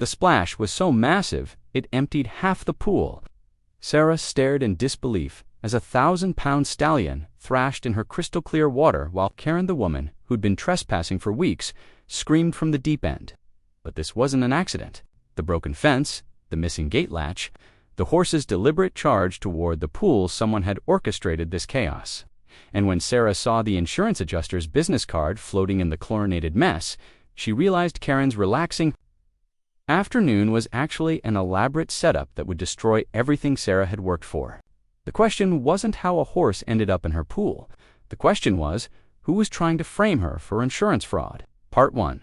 The splash was so massive, it emptied half the pool. Sarah stared in disbelief as a 1,000-pound stallion thrashed in her crystal-clear water while Karen, the woman who'd been trespassing for weeks, screamed from the deep end. But this wasn't an accident. The broken fence, the missing gate latch, the horse's deliberate charge toward the pool, someone had orchestrated this chaos. And when Sarah saw the insurance adjuster's business card floating in the chlorinated mess, she realized Karen's relaxing afternoon was actually an elaborate setup that would destroy everything Sarah had worked for. The question wasn't how a horse ended up in her pool. The question was, who was trying to frame her for insurance fraud? Part 1.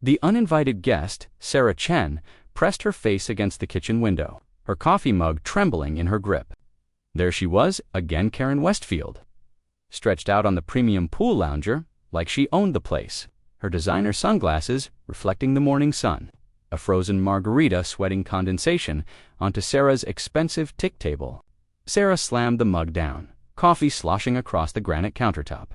The uninvited guest, Sarah Chen, pressed her face against the kitchen window, her coffee mug trembling in her grip. There she was, again, Karen Westfield, stretched out on the premium pool lounger like she owned the place, her designer sunglasses reflecting the morning sun, a frozen margarita sweating condensation onto Sarah's expensive tick table. Sarah slammed the mug down, coffee sloshing across the granite countertop.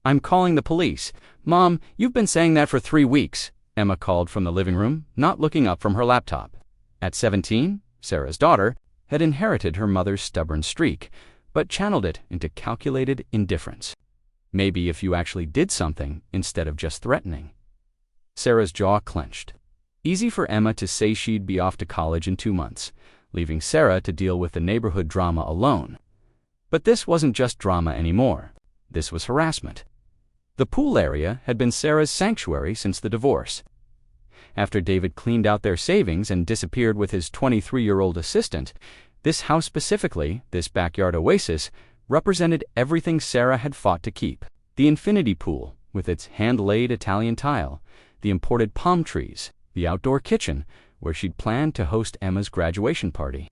"I'm calling the police." "Mom, you've been saying that for 3 weeks," Emma called from the living room, not looking up from her laptop. At 17, Sarah's daughter had inherited her mother's stubborn streak, but channeled it into calculated indifference. Maybe if you actually did something instead of just threatening. Sarah's jaw clenched. Easy for Emma to say she'd be off to college in 2 months, leaving Sarah to deal with the neighborhood drama alone. But this wasn't just drama anymore. This was harassment. The pool area had been Sarah's sanctuary since the divorce. After David cleaned out their savings and disappeared with his 23-year-old assistant, this house specifically, this backyard oasis, represented everything Sarah had fought to keep. The infinity pool, with its hand-laid Italian tile, the imported palm trees, the outdoor kitchen, where she'd planned to host Emma's graduation party.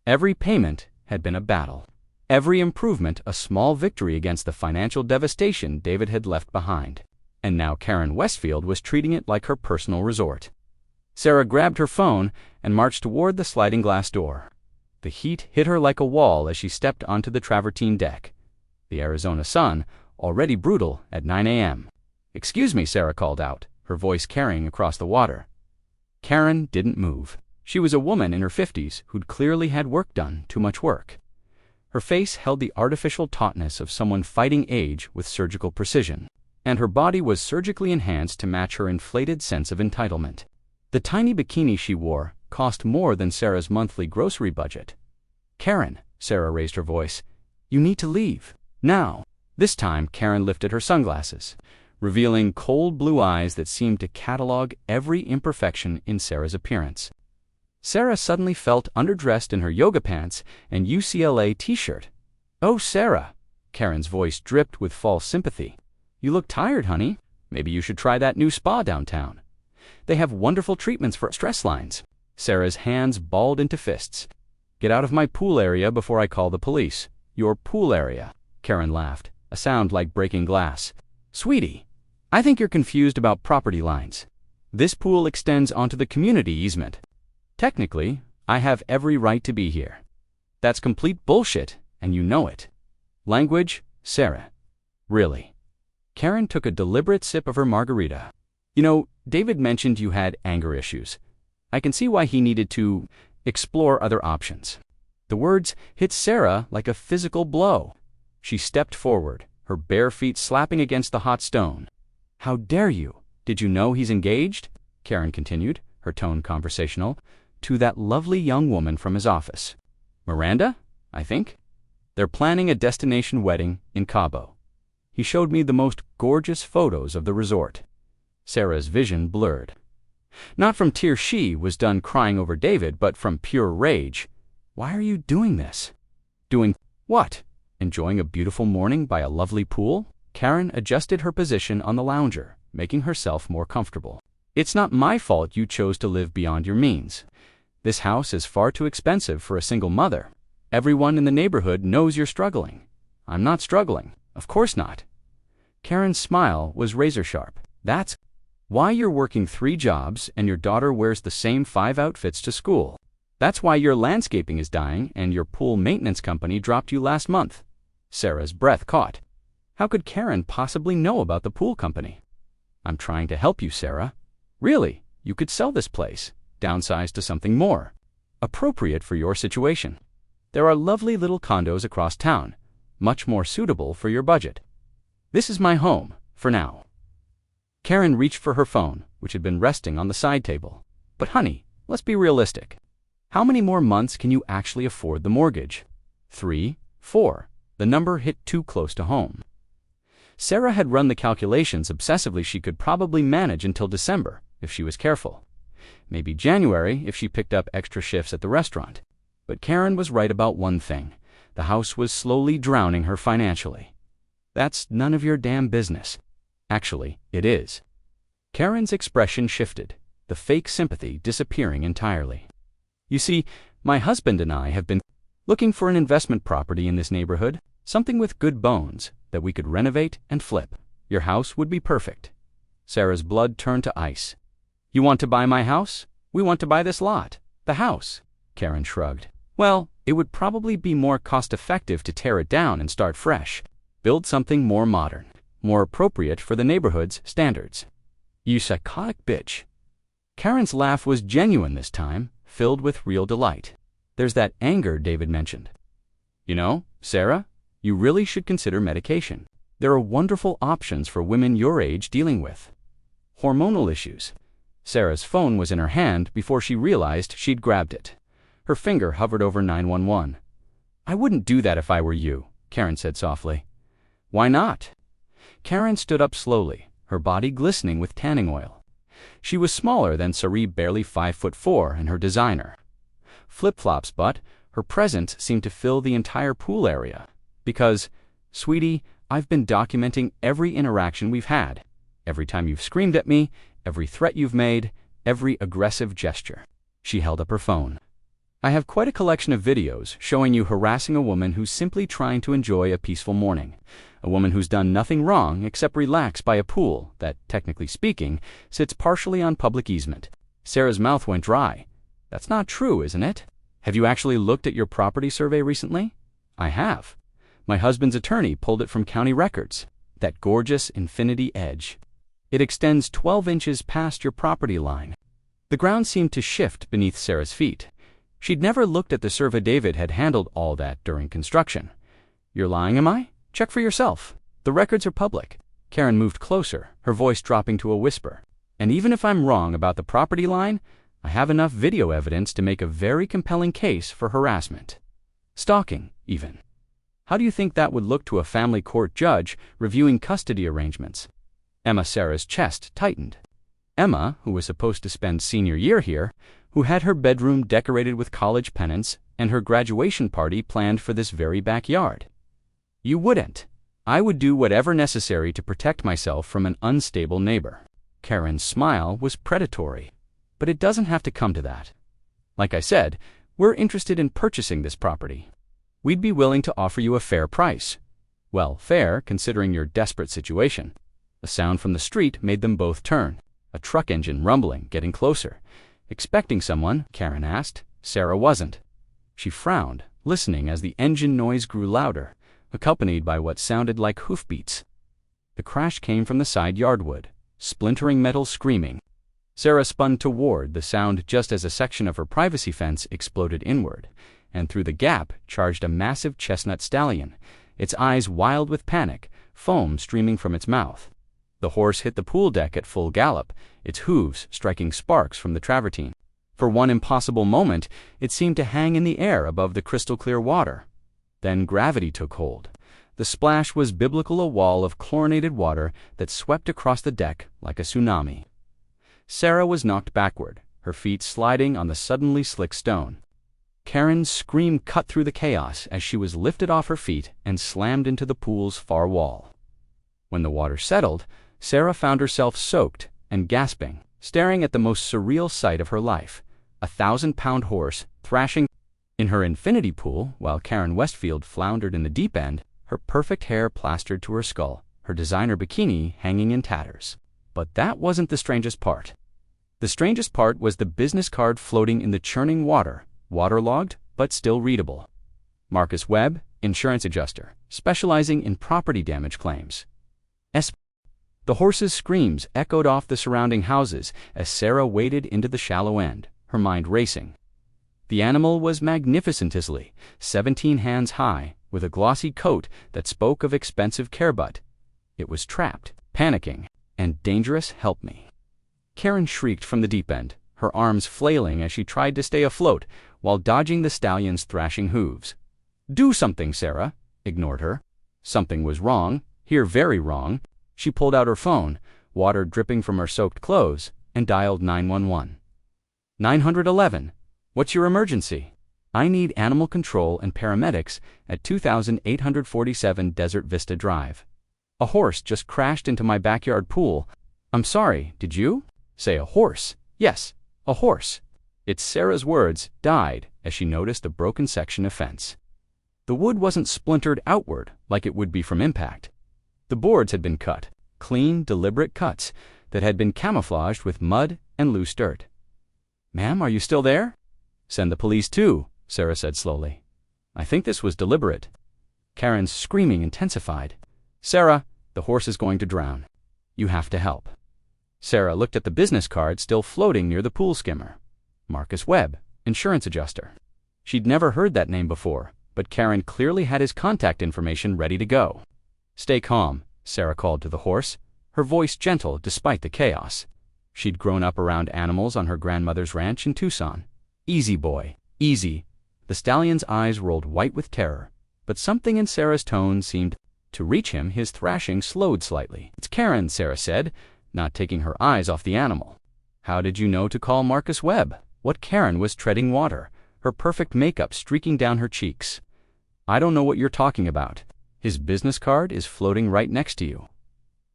Every payment had been a battle. Every improvement a small victory against the financial devastation David had left behind. And now Karen Westfield was treating it like her personal resort. Sarah grabbed her phone and marched toward the sliding glass door. The heat hit her like a wall as she stepped onto the travertine deck. The Arizona sun, already brutal at 9 a.m. "Excuse me," Sarah called out, her voice carrying across the water. Karen didn't move. She was a woman in her 50s who'd clearly had work done, too much work. Her face held the artificial tautness of someone fighting age with surgical precision, and her body was surgically enhanced to match her inflated sense of entitlement. The tiny bikini she wore cost more than Sarah's monthly grocery budget. "Karen," Sarah raised her voice, "you need to leave. Now." This time, Karen lifted her sunglasses, revealing cold blue eyes that seemed to catalog every imperfection in Sarah's appearance. Sarah suddenly felt underdressed in her yoga pants and UCLA t-shirt. "Oh, Sarah," Karen's voice dripped with false sympathy. "You look tired, honey. Maybe you should try that new spa downtown. They have wonderful treatments for stress lines." Sarah's hands balled into fists. "Get out of my pool area before I call the police." "Your pool area," Karen laughed, a sound like breaking glass. "Sweetie, I think you're confused about property lines. This pool extends onto the community easement. Technically, I have every right to be here." "That's complete bullshit, and you know it." "Language, Sarah." "Really?" Karen took a deliberate sip of her margarita. "You know, David mentioned you had anger issues. I can see why he needed to explore other options." The words hit Sarah like a physical blow. She stepped forward, her bare feet slapping against the hot stone. "How dare you? Did you know he's engaged?" Karen continued, her tone conversational, "to that lovely young woman from his office. Miranda, I think. They're planning a destination wedding in Cabo. He showed me the most gorgeous photos of the resort." Sarah's vision blurred. Not from tears she was done crying over David, but from pure rage. "Why are you doing this?" "Doing what? Enjoying a beautiful morning by a lovely pool?" Karen adjusted her position on the lounger, making herself more comfortable. "It's not my fault you chose to live beyond your means. This house is far too expensive for a single mother. Everyone in the neighborhood knows you're struggling. I'm not struggling. Of course not." Karen's smile was razor sharp. "That's why you're working 3 jobs and your daughter wears the same 5 outfits to school. That's why your landscaping is dying and your pool maintenance company dropped you last month." Sarah's breath caught. How could Karen possibly know about the pool company? "I'm trying to help you, Sarah." "Really? You could sell this place. downsize to something more appropriate for your situation. There are lovely little condos across town, much more suitable for your budget. This is my home, for now. Karen reached for her phone, which had been resting on the side table. But honey, let's be realistic. How many more months can you actually afford the mortgage? 3, 4. The number hit too close to home. Sarah had run the calculations obsessively. She could probably manage until December, if she was careful. Maybe January, if she picked up extra shifts at the restaurant. But Karen was right about one thing. The house was slowly drowning her financially. That's none of your damn business. Actually, it is. Karen's expression shifted, the fake sympathy disappearing entirely. You see, my husband and I have been looking for an investment property in this neighborhood, something with good bones that we could renovate and flip. Your house would be perfect. Sarah's blood turned to ice. You want to buy my house? We want to buy this lot. The house. Karen shrugged. Well, it would probably be more cost-effective to tear it down and start fresh. Build something more modern, more appropriate for the neighborhood's standards. You psychotic bitch. Karen's laugh was genuine this time, filled with real delight. There's that anger David mentioned. You know, Sarah, you really should consider medication. There are wonderful options for women your age dealing with hormonal issues. Sarah's phone was in her hand before she realized she'd grabbed it. Her finger hovered over 911. I wouldn't do that if I were you, Karen said softly. Why not? Karen stood up slowly, her body glistening with tanning oil. She was smaller than Sari, barely 5'4", and her designer flip-flops, but her presence seemed to fill the entire pool area. Because, sweetie, I've been documenting every interaction we've had. Every time you've screamed at me, every threat you've made, every aggressive gesture. She held up her phone. I have quite a collection of videos showing you harassing a woman who's simply trying to enjoy a peaceful morning. A woman who's done nothing wrong except relax by a pool that, technically speaking, sits partially on public easement. Sarah's mouth went dry. That's not true, isn't it? Have you actually looked at your property survey recently? I have. My husband's attorney pulled it from county records. That gorgeous infinity edge. It extends 12 inches past your property line. The ground seemed to shift beneath Sarah's feet. She'd never looked at the survey. David had handled all that during construction. You're lying, am I? Check for yourself. The records are public. Karen moved closer, her voice dropping to a whisper. And even if I'm wrong about the property line, I have enough video evidence to make a very compelling case for harassment. Stalking, even. How do you think that would look to a family court judge reviewing custody arrangements? Sarah's chest tightened. Emma, who was supposed to spend senior year here, who had her bedroom decorated with college pennants and her graduation party planned for this very backyard. You wouldn't. I would do whatever necessary to protect myself from an unstable neighbor. Karen's smile was predatory. But it doesn't have to come to that. Like I said, we're interested in purchasing this property. We'd be willing to offer you a fair price. Well, fair, considering your desperate situation. A sound from the street made them both turn. A truck engine rumbling, getting closer. Expecting someone, Karen asked. Sarah wasn't. She frowned, listening as the engine noise grew louder, accompanied by what sounded like hoofbeats. The crash came from the side yardwood, splintering metal screaming. Sarah spun toward the sound just as a section of her privacy fence exploded inward, and through the gap charged a massive chestnut stallion, its eyes wild with panic, foam streaming from its mouth. The horse hit the pool deck at full gallop, its hooves striking sparks from the travertine. For one impossible moment, it seemed to hang in the air above the crystal-clear water. Then gravity took hold. The splash was biblical, a wall of chlorinated water that swept across the deck like a tsunami. Sarah was knocked backward, her feet sliding on the suddenly slick stone. Karen's scream cut through the chaos as she was lifted off her feet and slammed into the pool's far wall. When the water settled, Sarah found herself soaked and gasping, staring at the most surreal sight of her life, a 1,000-pound horse thrashing in her infinity pool while Karen Westfield floundered in the deep end, her perfect hair plastered to her skull, her designer bikini hanging in tatters. But that wasn't the strangest part. The strangest part was the business card floating in the churning water, waterlogged but still readable. Marcus Webb, insurance adjuster, specializing in property damage claims. The horse's screams echoed off the surrounding houses as Sarah waded into the shallow end, her mind racing. The animal was magnificently 17 hands high, with a glossy coat that spoke of expensive care, but it was trapped, panicking, and dangerous. Help me. Karen shrieked from the deep end, her arms flailing as she tried to stay afloat while dodging the stallion's thrashing hooves. Do something, Sarah ignored her. Something was wrong, here very wrong. She pulled out her phone, water dripping from her soaked clothes, and dialed 911. 911. What's your emergency? I need animal control and paramedics at 2847 Desert Vista Drive. A horse just crashed into my backyard pool. I'm sorry, did you? Say a horse. Yes, a horse. It's Sarah's words died as she noticed a broken section of fence. The wood wasn't splintered outward like it would be from impact. The boards had been cut, clean, deliberate cuts that had been camouflaged with mud and loose dirt. Ma'am, are you still there? Send the police too, Sarah said slowly. I think this was deliberate. Karen's screaming intensified. Sarah, the horse is going to drown. You have to help. Sarah looked at the business card still floating near the pool skimmer. Marcus Webb, insurance adjuster. She'd never heard that name before, but Karen clearly had his contact information ready to go. Stay calm, Sarah called to the horse, her voice gentle despite the chaos. She'd grown up around animals on her grandmother's ranch in Tucson. Easy, boy, easy. The stallion's eyes rolled white with terror, but something in Sarah's tone seemed to reach him. His thrashing slowed slightly. It's Karen, Sarah said, not taking her eyes off the animal. How did you know to call Marcus Webb? What? Karen was treading water, her perfect makeup streaking down her cheeks. I don't know what you're talking about. His business card is floating right next to you.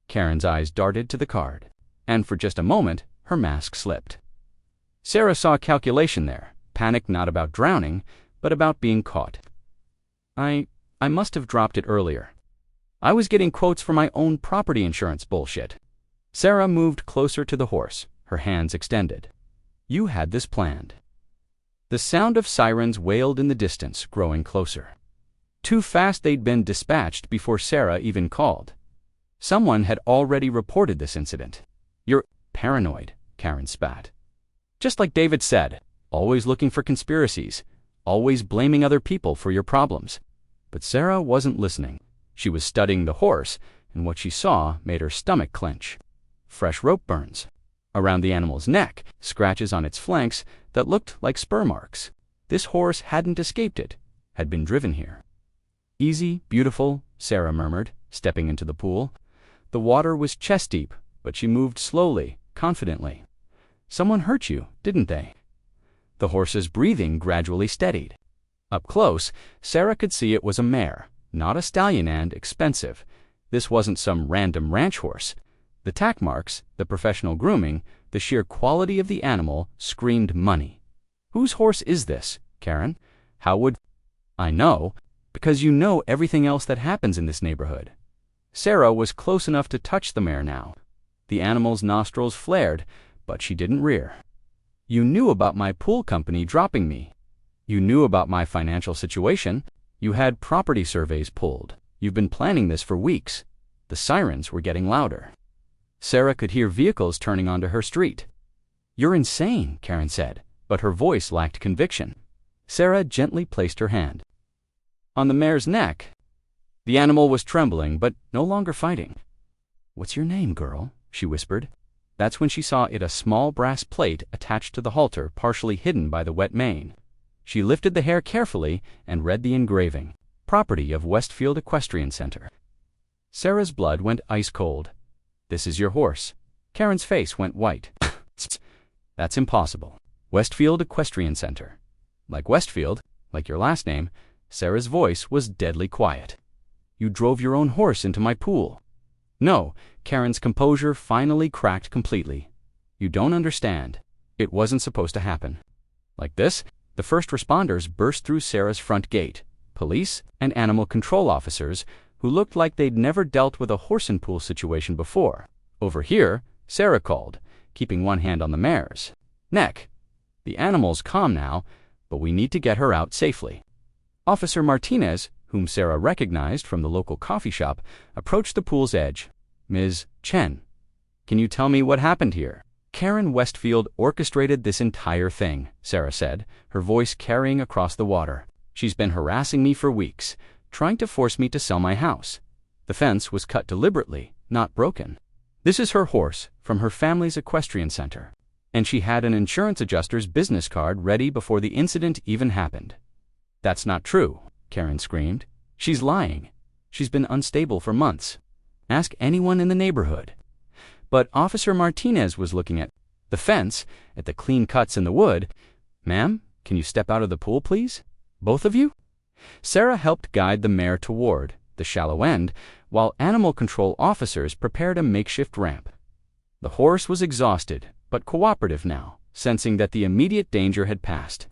Karen's eyes darted to the card, and for just a moment, her mask slipped. Sarah saw a calculation there, panic not about drowning, but about being caught. I must have dropped it earlier. I was getting quotes for my own property insurance bullshit. Sarah moved closer to the horse, her hands extended. You had this planned. The sound of sirens wailed in the distance, growing closer. Too fast they'd been dispatched before Sarah even called. Someone had already reported this incident. You're paranoid, Karen spat. Just like David said, always looking for conspiracies, always blaming other people for your problems. But Sarah wasn't listening. She was studying the horse, and what she saw made her stomach clench. Fresh rope burns. Around the animal's neck, scratches on its flanks that looked like spur marks. This horse hadn't escaped it, had been driven here. Easy, beautiful, Sarah murmured, stepping into the pool. The water was chest-deep, but she moved slowly, confidently. Someone hurt you, didn't they? The horse's breathing gradually steadied. Up close, Sarah could see it was a mare, not a stallion, and expensive. This wasn't some random ranch horse. The tack marks, the professional grooming, the sheer quality of the animal screamed money. Whose horse is this, Karen? How would... I know, because you know everything else that happens in this neighborhood. Sarah was close enough to touch the mare now. The animal's nostrils flared, but she didn't rear. You knew about my pool company dropping me. You knew about my financial situation. You had property surveys pulled. You've been planning this for weeks. The sirens were getting louder. Sarah could hear vehicles turning onto her street. You're insane, Karen said, but her voice lacked conviction. Sarah gently placed her hand on the mare's neck. The animal was trembling, but no longer fighting. What's your name, girl? She whispered. That's when she saw it, a small brass plate attached to the halter, partially hidden by the wet mane. She lifted the hair carefully and read the engraving. Property of Westfield Equestrian Center. Sarah's blood went ice cold. This is your horse. Karen's face went white. That's impossible. Westfield Equestrian Center. Like Westfield, like your last name. Sarah's voice was deadly quiet. You drove your own horse into my pool. No, Karen's composure finally cracked completely. You don't understand. It wasn't supposed to happen. Like this, the first responders burst through Sarah's front gate. Police and animal control officers who looked like they'd never dealt with a horse and pool situation before. Over here, Sarah called, keeping one hand on the mare's neck. The animal's calm now, but we need to get her out safely. Officer Martinez, whom Sarah recognized from the local coffee shop, approached the pool's edge. Ms. Chen, can you tell me what happened here? Karen Westfield orchestrated this entire thing, Sarah said, her voice carrying across the water. She's been harassing me for weeks, trying to force me to sell my house. The fence was cut deliberately, not broken. This is her horse from her family's equestrian center. And she had an insurance adjuster's business card ready before the incident even happened. That's not true, Karen screamed. She's lying. She's been unstable for months. Ask anyone in the neighborhood. But Officer Martinez was looking at the fence, at the clean cuts in the wood. Ma'am, can you step out of the pool, please? Both of you? Sarah helped guide the mare toward the shallow end, while animal control officers prepared a makeshift ramp. The horse was exhausted, but cooperative now, sensing that the immediate danger had passed.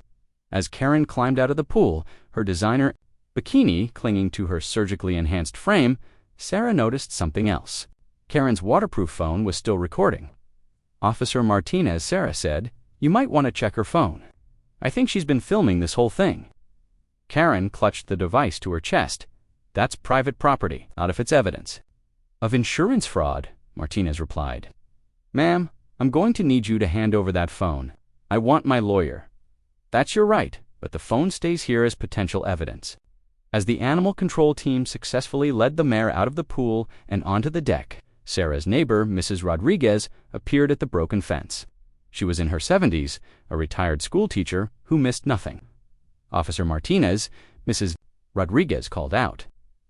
As Karen climbed out of the pool, her designer bikini clinging to her surgically enhanced frame, Sarah noticed something else. Karen's waterproof phone was still recording. Officer Martinez, Sarah said, you might want to check her phone. I think she's been filming this whole thing. Karen clutched the device to her chest. That's private property, not if it's evidence. Of insurance fraud, Martinez replied. Ma'am, I'm going to need you to hand over that phone. I want my lawyer. That's your right, but the phone stays here as potential evidence. As the animal control team successfully led the mare out of the pool and onto the deck, Sarah's neighbor, Mrs. Rodriguez, appeared at the broken fence. She was in her 70s, a retired schoolteacher who missed nothing. Officer Martinez, Mrs. Rodriguez called out.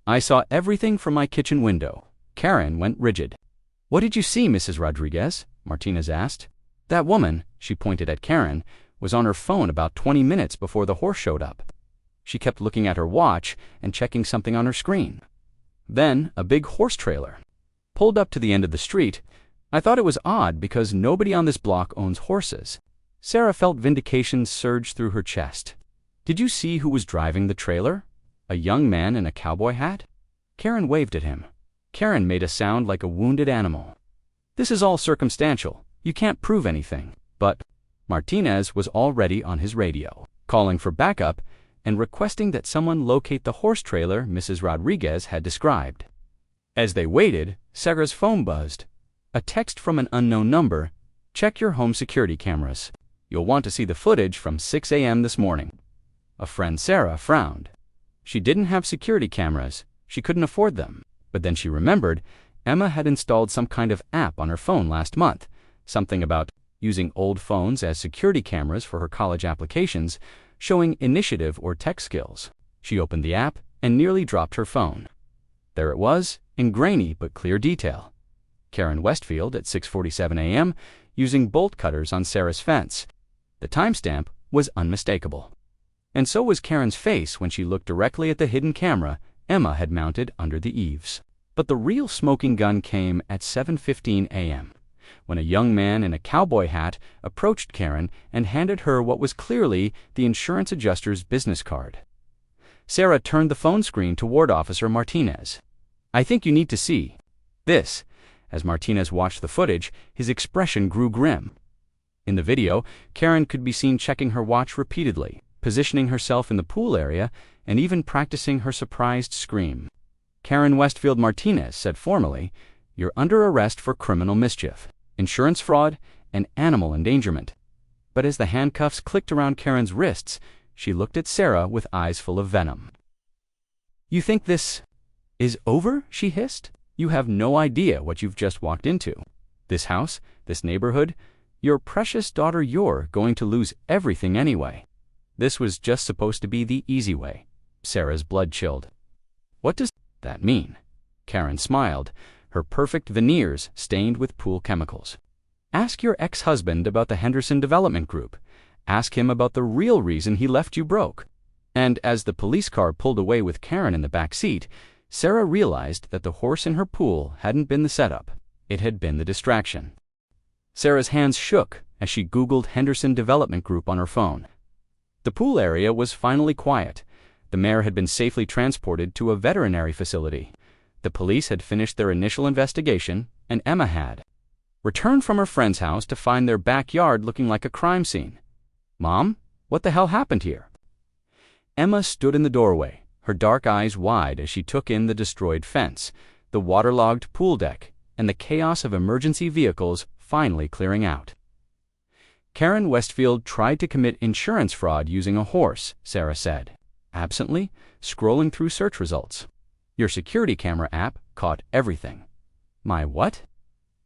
I saw everything from my kitchen window. Karen went rigid. What did you see, Mrs. Rodriguez? Martinez asked. That woman, she pointed at Karen, was on her phone about 20 minutes before the horse showed up. She kept looking at her watch and checking something on her screen. Then a big horse trailer pulled up to the end of the street. I thought it was odd because nobody on this block owns horses. Sarah felt vindication surge through her chest. Did you see who was driving the trailer? A young man in a cowboy hat? Karen waved at him. Karen made a sound like a wounded animal. This is all circumstantial. You can't prove anything. But Martinez was already on his radio, calling for backup and requesting that someone locate the horse trailer Mrs. Rodriguez had described. As they waited, Sarah's phone buzzed. A text from an unknown number. Check your home security cameras. You'll want to see the footage from 6 a.m. this morning. A friend, Sarah, frowned. She didn't have security cameras. She couldn't afford them. But then she remembered Emma had installed some kind of app on her phone last month, something about using old phones as security cameras for her college applications, showing initiative or tech skills. She opened the app and nearly dropped her phone. There it was, in grainy but clear detail. Karen Westfield at 6:47 a.m. using bolt cutters on Sarah's fence. The timestamp was unmistakable. And so was Karen's face when she looked directly at the hidden camera Emma had mounted under the eaves. But the real smoking gun came at 7:15 a.m., when a young man in a cowboy hat approached Karen and handed her what was clearly the insurance adjuster's business card. Sarah turned the phone screen toward Officer Martinez. I think you need to see this. As Martinez watched the footage, his expression grew grim. In the video, Karen could be seen checking her watch repeatedly, positioning herself in the pool area, and even practicing her surprised scream. Karen Westfield Martinez said formally, "You're under arrest for criminal mischief, insurance fraud, and animal endangerment." But as the handcuffs clicked around Karen's wrists, she looked at Sarah with eyes full of venom. "You think this is over?" she hissed. "You have no idea what you've just walked into. This house, this neighborhood, your precious daughter, you're going to lose everything anyway. This was just supposed to be the easy way." Sarah's blood chilled. "What does that mean?" Karen smiled, her perfect veneers stained with pool chemicals. "Ask your ex-husband about the Henderson Development Group. Ask him about the real reason he left you broke." And as the police car pulled away with Karen in the back seat, Sarah realized that the horse in her pool hadn't been the setup. It had been the distraction. Sarah's hands shook as she Googled Henderson Development Group on her phone. The pool area was finally quiet. The mare had been safely transported to a veterinary facility. The police had finished their initial investigation, and Emma had returned from her friend's house to find their backyard looking like a crime scene. "Mom, what the hell happened here?" Emma stood in the doorway, her dark eyes wide as she took in the destroyed fence, the waterlogged pool deck, and the chaos of emergency vehicles finally clearing out. Karen Westfield tried to commit insurance fraud using a horse, Sarah said, absently scrolling through search results. Your security camera app caught everything. My what?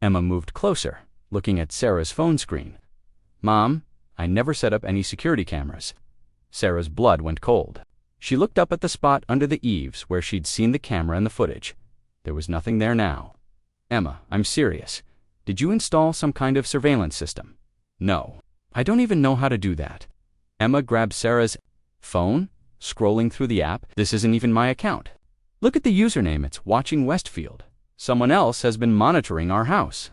Emma moved closer, looking at Sarah's phone screen. Mom, I never set up any security cameras. Sarah's blood went cold. She looked up at the spot under the eaves where she'd seen the camera and the footage. There was nothing there now. Emma, I'm serious. Did you install some kind of surveillance system? No. I don't even know how to do that. Emma grabbed Sarah's phone, scrolling through the app. This isn't even my account. Look at the username, it's Watching Westfield. Someone else has been monitoring our house.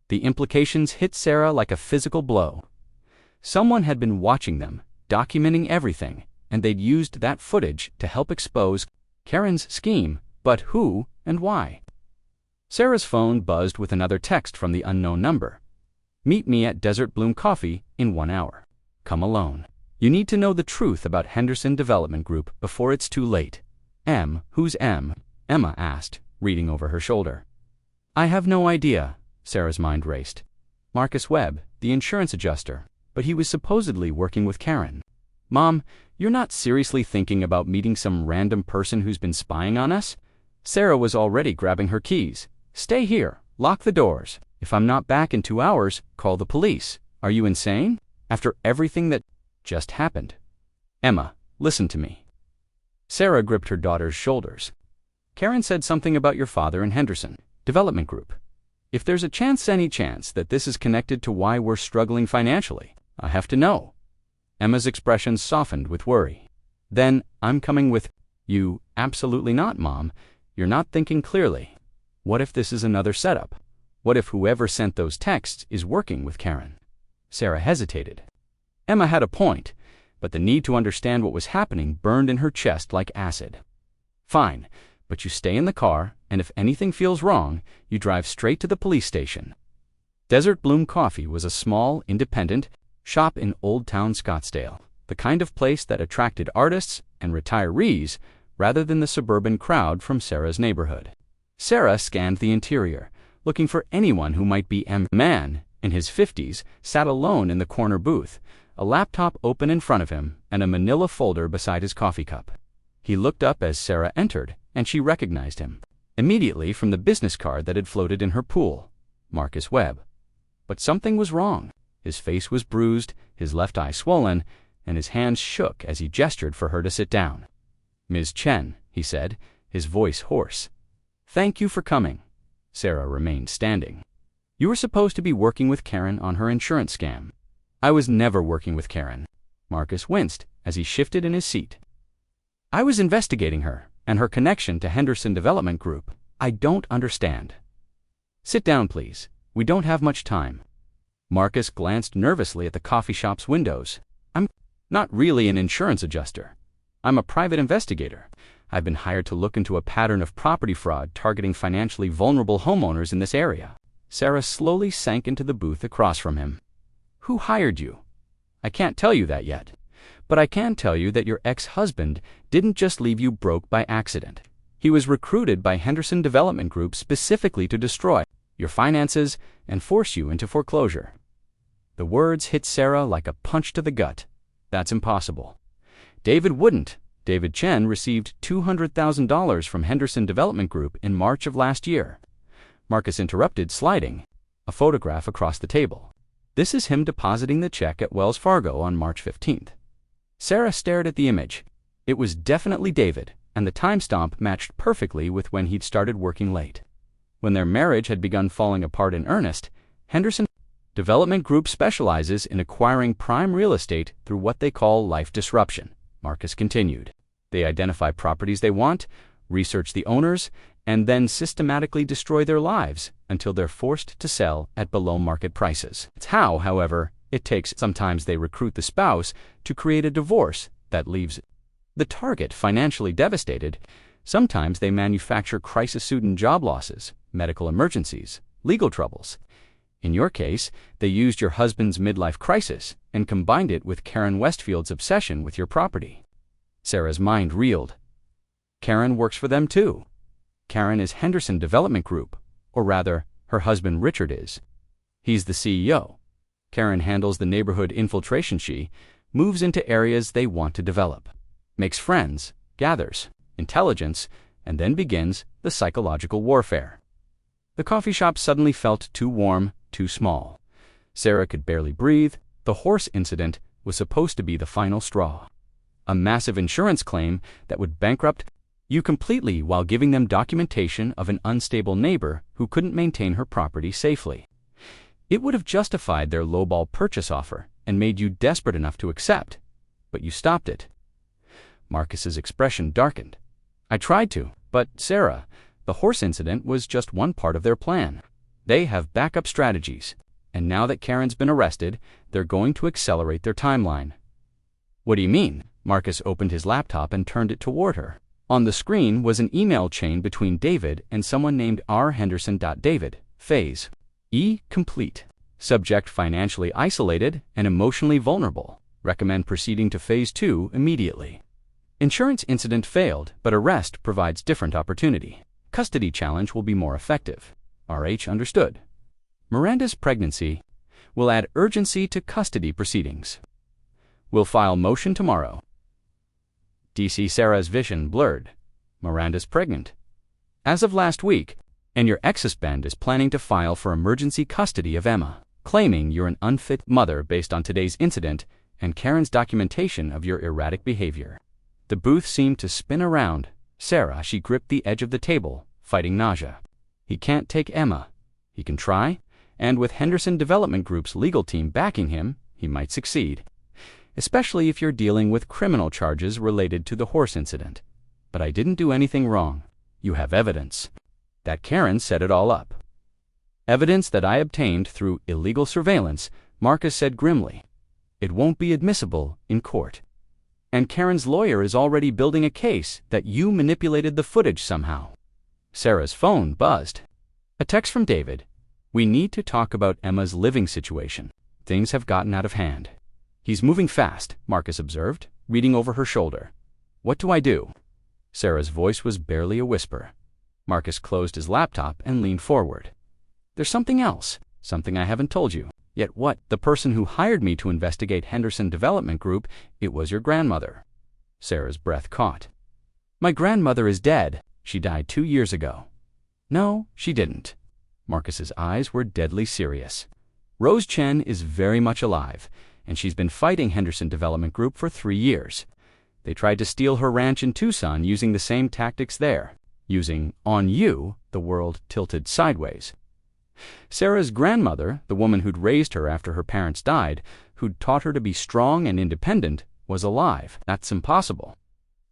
The implications hit Sarah like a physical blow. Someone had been watching them, documenting everything, and they'd used that footage to help expose Karen's scheme, but who and why? Sarah's phone buzzed with another text from the unknown number. Meet me at Desert Bloom Coffee in 1 hour. Come alone. You need to know the truth about Henderson Development Group before it's too late. M, who's M? Emma asked, reading over her shoulder. I have no idea, Sarah's mind raced. Marcus Webb, the insurance adjuster, but he was supposedly working with Karen. Mom, you're not seriously thinking about meeting some random person who's been spying on us? Sarah was already grabbing her keys. Stay here. Lock the doors. If I'm not back in 2 hours, call the police. Are you insane? After everything that just happened. Emma, listen to me. Sarah gripped her daughter's shoulders. Karen said something about your father and Henderson Development Group. If there's any chance that this is connected to why we're struggling financially, I have to know. Emma's expression softened with worry. Then, I'm coming with you. Absolutely not, Mom. You're not thinking clearly. What if this is another setup? What if whoever sent those texts is working with Karen? Sarah hesitated. Emma had a point, but the need to understand what was happening burned in her chest like acid. Fine, but you stay in the car, and if anything feels wrong, you drive straight to the police station. Desert Bloom Coffee was a small, independent shop in Old Town Scottsdale, the kind of place that attracted artists and retirees rather than the suburban crowd from Sarah's neighborhood. Sarah scanned the interior, looking for anyone who might be M. Man, in his 50s, sat alone in the corner booth, a laptop open in front of him and a manila folder beside his coffee cup. He looked up as Sarah entered, and she recognized him immediately from the business card that had floated in her pool. Marcus Webb. But something was wrong. His face was bruised, his left eye swollen, and his hands shook as he gestured for her to sit down. Ms. Chen, he said, his voice hoarse. Thank you for coming. Sarah remained standing. You were supposed to be working with Karen on her insurance scam. I was never working with Karen. Marcus winced as he shifted in his seat. I was investigating her and her connection to Henderson Development Group. I don't understand. Sit down, please. We don't have much time. Marcus glanced nervously at the coffee shop's windows. I'm not really an insurance adjuster. I'm a private investigator. I've been hired to look into a pattern of property fraud targeting financially vulnerable homeowners in this area. Sarah slowly sank into the booth across from him. Who hired you? I can't tell you that yet. But I can tell you that your ex-husband didn't just leave you broke by accident. He was recruited by Henderson Development Group specifically to destroy your finances and force you into foreclosure. The words hit Sarah like a punch to the gut. That's impossible. David wouldn't. David Chen received $200,000 from Henderson Development Group in March of last year. Marcus interrupted, sliding a photograph across the table. This is him depositing the check at Wells Fargo on March 15th. Sarah stared at the image. It was definitely David, and the timestamp matched perfectly with when he'd started working late. When their marriage had begun falling apart in earnest, Henderson Development Group specializes in acquiring prime real estate through what they call life disruption, Marcus continued. They identify properties they want, research the owners, and then systematically destroy their lives until they're forced to sell at below-market prices. It's how, however, it takes. Sometimes they recruit the spouse to create a divorce that leaves the target financially devastated. Sometimes they manufacture crisis-ridden job losses, medical emergencies, legal troubles. In your case, they used your husband's midlife crisis and combined it with Karen Westfield's obsession with your property. Sarah's mind reeled. Karen works for them too. Karen is Henderson Development Group, or rather, her husband Richard is. He's the CEO. Karen handles the neighborhood infiltration. She moves into areas they want to develop, makes friends, gathers intelligence, and then begins the psychological warfare. The coffee shop suddenly felt too warm, too small. Sarah could barely breathe. The horse incident was supposed to be the final straw. A massive insurance claim that would bankrupt you completely while giving them documentation of an unstable neighbor who couldn't maintain her property safely. It would have justified their lowball purchase offer and made you desperate enough to accept, but you stopped it. Marcus's expression darkened. I tried to, but Sarah, the horse incident was just one part of their plan. They have backup strategies, and now that Karen's been arrested, they're going to accelerate their timeline. What do you mean? Marcus opened his laptop and turned it toward her. On the screen was an email chain between David and someone named R. Henderson. David, phase E, complete. Subject, financially isolated and emotionally vulnerable. Recommend proceeding to phase 2 immediately. Insurance incident failed, but arrest provides different opportunity. Custody challenge will be more effective. RH understood. Miranda's pregnancy will add urgency to custody proceedings. Will file motion tomorrow. DC Sarah's vision blurred. Miranda's pregnant. As of last week, and your ex-husband is planning to file for emergency custody of Emma, claiming you're an unfit mother based on today's incident and Karen's documentation of your erratic behavior. The booth seemed to spin around. Sarah, she gripped the edge of the table, fighting nausea. He can't take Emma. He can try, and with Henderson Development Group's legal team backing him, he might succeed. Especially if you're dealing with criminal charges related to the horse incident. But I didn't do anything wrong. You have evidence that Karen set it all up. Evidence that I obtained through illegal surveillance, Marcus said grimly. It won't be admissible in court. And Karen's lawyer is already building a case that you manipulated the footage somehow. Sarah's phone buzzed. A text from David. We need to talk about Emma's living situation. Things have gotten out of hand. He's moving fast, Marcus observed, reading over her shoulder. What do I do? Sarah's voice was barely a whisper. Marcus closed his laptop and leaned forward. There's something else, something I haven't told you. Yet what? The person who hired me to investigate Henderson Development Group, it was your grandmother. Sarah's breath caught. My grandmother is dead. She died 2 years ago. No, she didn't. Marcus's eyes were deadly serious. Rose Chen is very much alive, and she's been fighting Henderson Development Group for 3 years. They tried to steal her ranch in Tucson using the same tactics there. Using on you, the world tilted sideways. Sarah's grandmother, the woman who'd raised her after her parents died, who'd taught her to be strong and independent, was alive. That's impossible.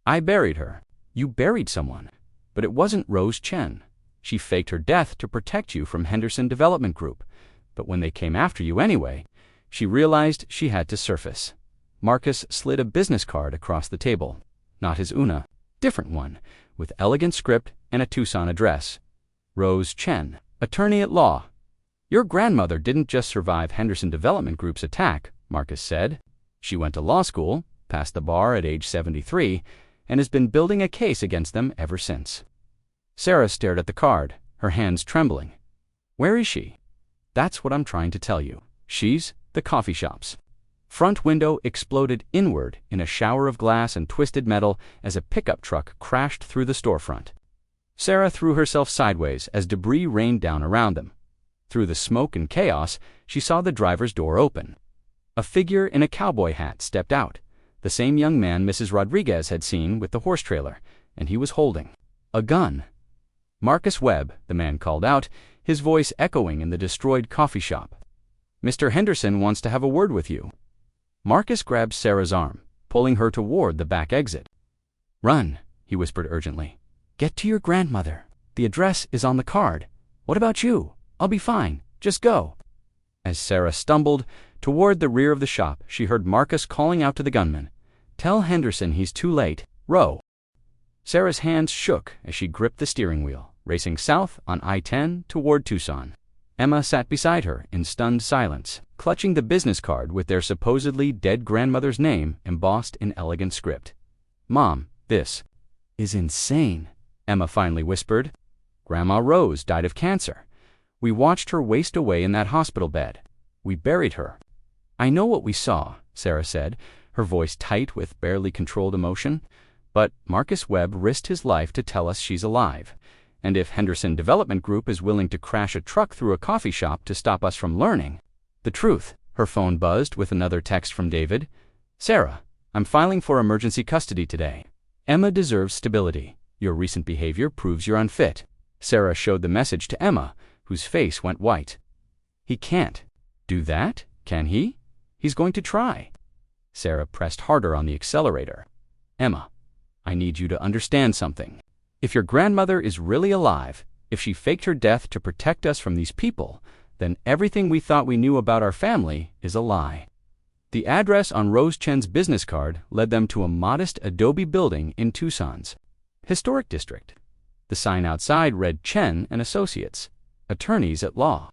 I buried her. You buried someone. But it wasn't Rose Chen. She faked her death to protect you from Henderson Development Group. But when they came after you anyway, she realized she had to surface. Marcus slid a business card across the table. Not his Una. Different one, with elegant script and a Tucson address. Rose Chen, attorney at law. Your grandmother didn't just survive Henderson Development Group's attack, Marcus said. She went to law school, passed the bar at age 73, and has been building a case against them ever since. Sarah stared at the card, her hands trembling. Where is she? That's what I'm trying to tell you. She's the coffee shop's. Front window exploded inward in a shower of glass and twisted metal as a pickup truck crashed through the storefront. Sarah threw herself sideways as debris rained down around them. Through the smoke and chaos, she saw the driver's door open. A figure in a cowboy hat stepped out, the same young man Mrs. Rodriguez had seen with the horse trailer, and he was holding a gun. Marcus Webb, the man called out, his voice echoing in the destroyed coffee shop. Mr. Henderson wants to have a word with you. Marcus grabbed Sarah's arm, pulling her toward the back exit. Run, he whispered urgently. Get to your grandmother. The address is on the card. What about you? I'll be fine. Just go. As Sarah stumbled toward the rear of the shop, she heard Marcus calling out to the gunman. Tell Henderson he's too late. Row. Sarah's hands shook as she gripped the steering wheel, racing south on I-10 toward Tucson. Emma sat beside her in stunned silence, clutching the business card with their supposedly dead grandmother's name embossed in elegant script. Mom, this is insane, Emma finally whispered. Grandma Rose died of cancer. We watched her waste away in that hospital bed. We buried her. I know what we saw, Sarah said, her voice tight with barely controlled emotion. But Marcus Webb risked his life to tell us she's alive. And if Henderson Development Group is willing to crash a truck through a coffee shop to stop us from learning the truth. Her phone buzzed with another text from David. Sarah, I'm filing for emergency custody today. Emma deserves stability. Your recent behavior proves you're unfit. Sarah showed the message to Emma, whose face went white. He can't do that, can he? He's going to try. Sarah pressed harder on the accelerator. Emma, I need you to understand something. If your grandmother is really alive, if she faked her death to protect us from these people, then everything we thought we knew about our family is a lie. The address on Rose Chen's business card led them to a modest adobe building in Tucson's historic district. The sign outside read Chen and Associates, attorneys at law.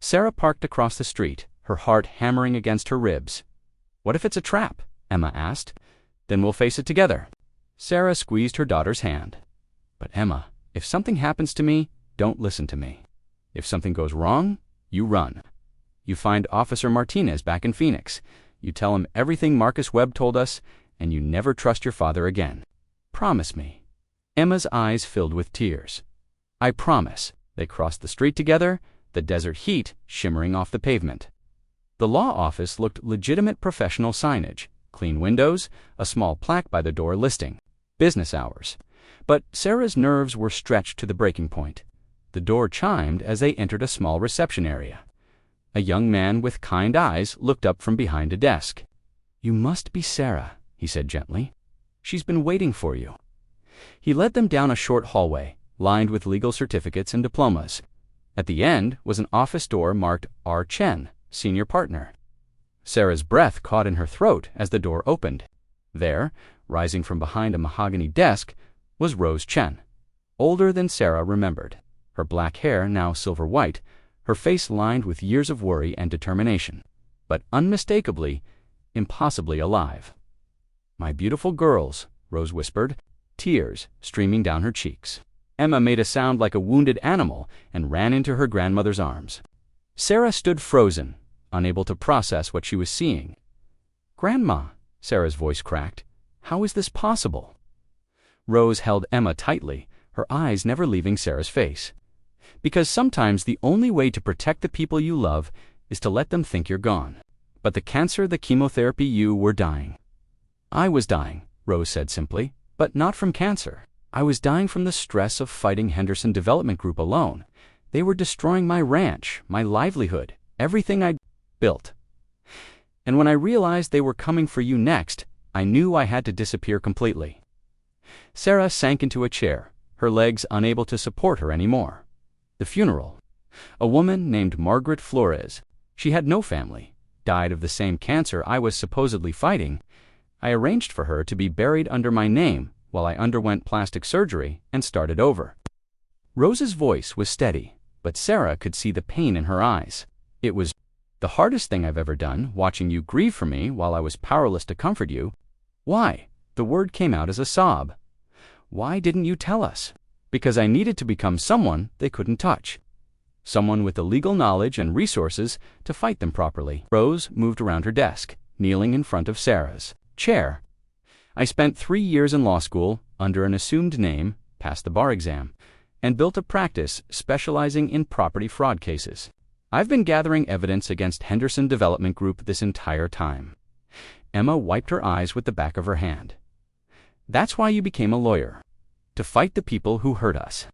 Sarah parked across the street, her heart hammering against her ribs. What if it's a trap? Emma asked. Then we'll face it together. Sarah squeezed her daughter's hand. But Emma, if something happens to me, don't listen to me. If something goes wrong, you run. You find Officer Martinez back in Phoenix. You tell him everything Marcus Webb told us, and you never trust your father again. Promise me. Emma's eyes filled with tears. I promise. They crossed the street together, the desert heat shimmering off the pavement. The law office looked legitimate professional signage, clean windows, a small plaque by the door listing business hours. But Sarah's nerves were stretched to the breaking point. The door chimed as they entered a small reception area. A young man with kind eyes looked up from behind a desk. You must be Sarah, he said gently. She's been waiting for you. He led them down a short hallway, lined with legal certificates and diplomas. At the end was an office door marked R. Chen, senior partner. Sarah's breath caught in her throat as the door opened. There, rising from behind a mahogany desk, was Rose Chen, older than Sarah remembered, her black hair now silver white, her face lined with years of worry and determination, but unmistakably, impossibly alive. My beautiful girls, Rose whispered, tears streaming down her cheeks. Emma made a sound like a wounded animal and ran into her grandmother's arms. Sarah stood frozen, unable to process what she was seeing. Grandma, Sarah's voice cracked, how is this possible? Rose held Emma tightly, her eyes never leaving Sarah's face. Because sometimes the only way to protect the people you love is to let them think you're gone. But the cancer, the chemotherapy, you were dying. I was dying, Rose said simply, but not from cancer. I was dying from the stress of fighting Henderson Development Group alone. They were destroying my ranch, my livelihood, everything I'd built. And when I realized they were coming for you next, I knew I had to disappear completely. Sarah sank into a chair, her legs unable to support her anymore. The funeral. A woman named Margaret Flores. She had no family, died of the same cancer I was supposedly fighting. I arranged for her to be buried under my name while I underwent plastic surgery and started over. Rose's voice was steady, but Sarah could see the pain in her eyes. It was the hardest thing I've ever done, watching you grieve for me while I was powerless to comfort you. Why? The word came out as a sob. Why didn't you tell us? Because I needed to become someone they couldn't touch. Someone with the legal knowledge and resources to fight them properly. Rose moved around her desk, kneeling in front of Sarah's chair. I spent 3 years in law school under an assumed name, passed the bar exam, and built a practice specializing in property fraud cases. I've been gathering evidence against Henderson Development Group this entire time. Emma wiped her eyes with the back of her hand. That's why you became a lawyer. To fight the people who hurt us.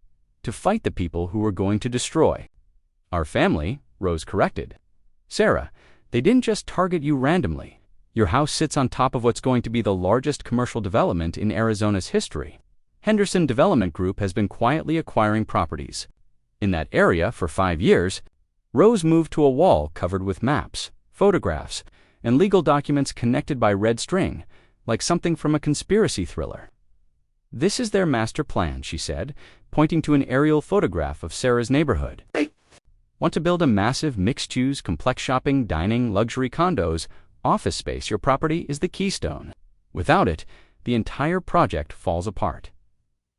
To fight the people who were going to destroy our family, Rose corrected. Sarah, they didn't just target you randomly. Your house sits on top of what's going to be the largest commercial development in Arizona's history. Henderson Development Group has been quietly acquiring properties in that area for 5 years. Rose moved to a wall covered with maps, photographs, and legal documents connected by red string, like something from a conspiracy thriller. This is their master plan, she said, pointing to an aerial photograph of Sarah's neighborhood. Want to build a massive mixed-use, complex shopping, dining, luxury condos, office space? Your property is the keystone. Without it, the entire project falls apart.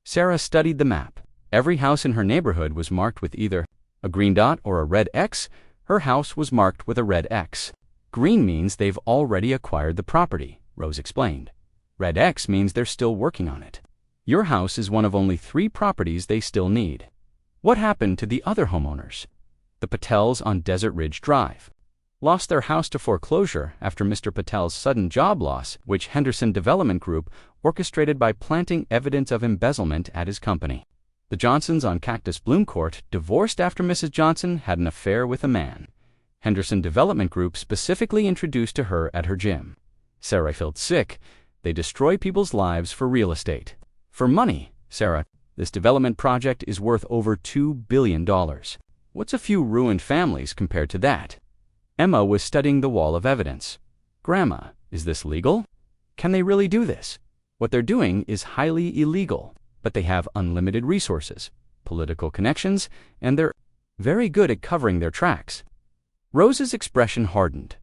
Sarah studied the map. Every house in her neighborhood was marked with either a green dot or a red X. Her house was marked with a red X. Green means they've already acquired the property, Rose explained. Red X means they're still working on it. Your house is one of only 3 properties they still need. What happened to the other homeowners? The Patels on Desert Ridge Drive lost their house to foreclosure after Mr. Patel's sudden job loss, which Henderson Development Group orchestrated by planting evidence of embezzlement at his company. The Johnsons on Cactus Bloom Court divorced after Mrs. Johnson had an affair with a man Henderson Development Group specifically introduced to her at her gym. Sarah felt sick. They destroy people's lives for real estate. For money, Sarah, this development project is worth over $2 billion. What's a few ruined families compared to that? Emma was studying the wall of evidence. Grandma, is this legal? Can they really do this? What they're doing is highly illegal, but they have unlimited resources, political connections, and they're very good at covering their tracks. Rose's expression hardened.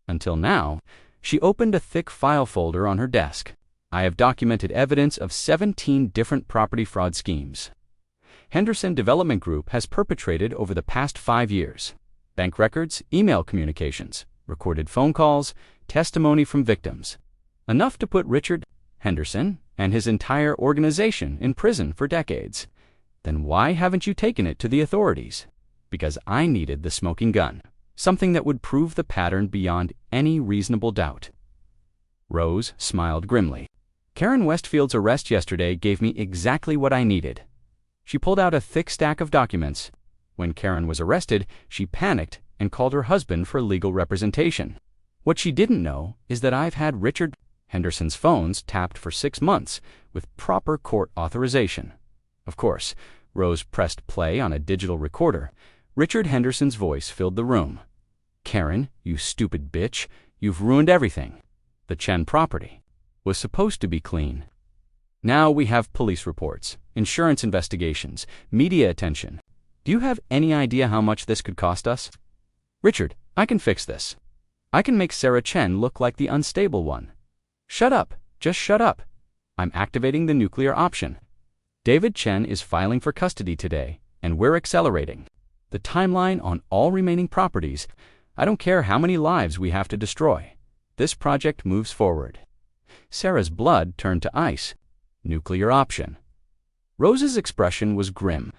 Until now, she opened a thick file folder on her desk. I have documented evidence of 17 different property fraud schemes Henderson Development Group has perpetrated over the past 5 years. Bank records, email communications, recorded phone calls, testimony from victims. Enough to put Richard Henderson and his entire organization in prison for decades. Then why haven't you taken it to the authorities? Because I needed the smoking gun, something that would prove the pattern beyond any reasonable doubt. Rose smiled grimly. Karen Westfield's arrest yesterday gave me exactly what I needed. She pulled out a thick stack of documents. When Karen was arrested, she panicked and called her husband for legal representation. What she didn't know is that I've had Richard Henderson's phones tapped for 6 months with proper court authorization. Of course, Rose pressed play on a digital recorder. Richard Henderson's voice filled the room. Karen, you stupid bitch, you've ruined everything. The Chen property was supposed to be clean. Now we have police reports, insurance investigations, media attention. Do you have any idea how much this could cost us? Richard, I can fix this. I can make Sarah Chen look like the unstable one. Shut up. Just shut up. I'm activating the nuclear option. David Chen is filing for custody today, and we're accelerating. The timeline on all remaining properties, I don't care how many lives we have to destroy. This project moves forward. Sarah's blood turned to ice. Nuclear option. Rose's expression was grim.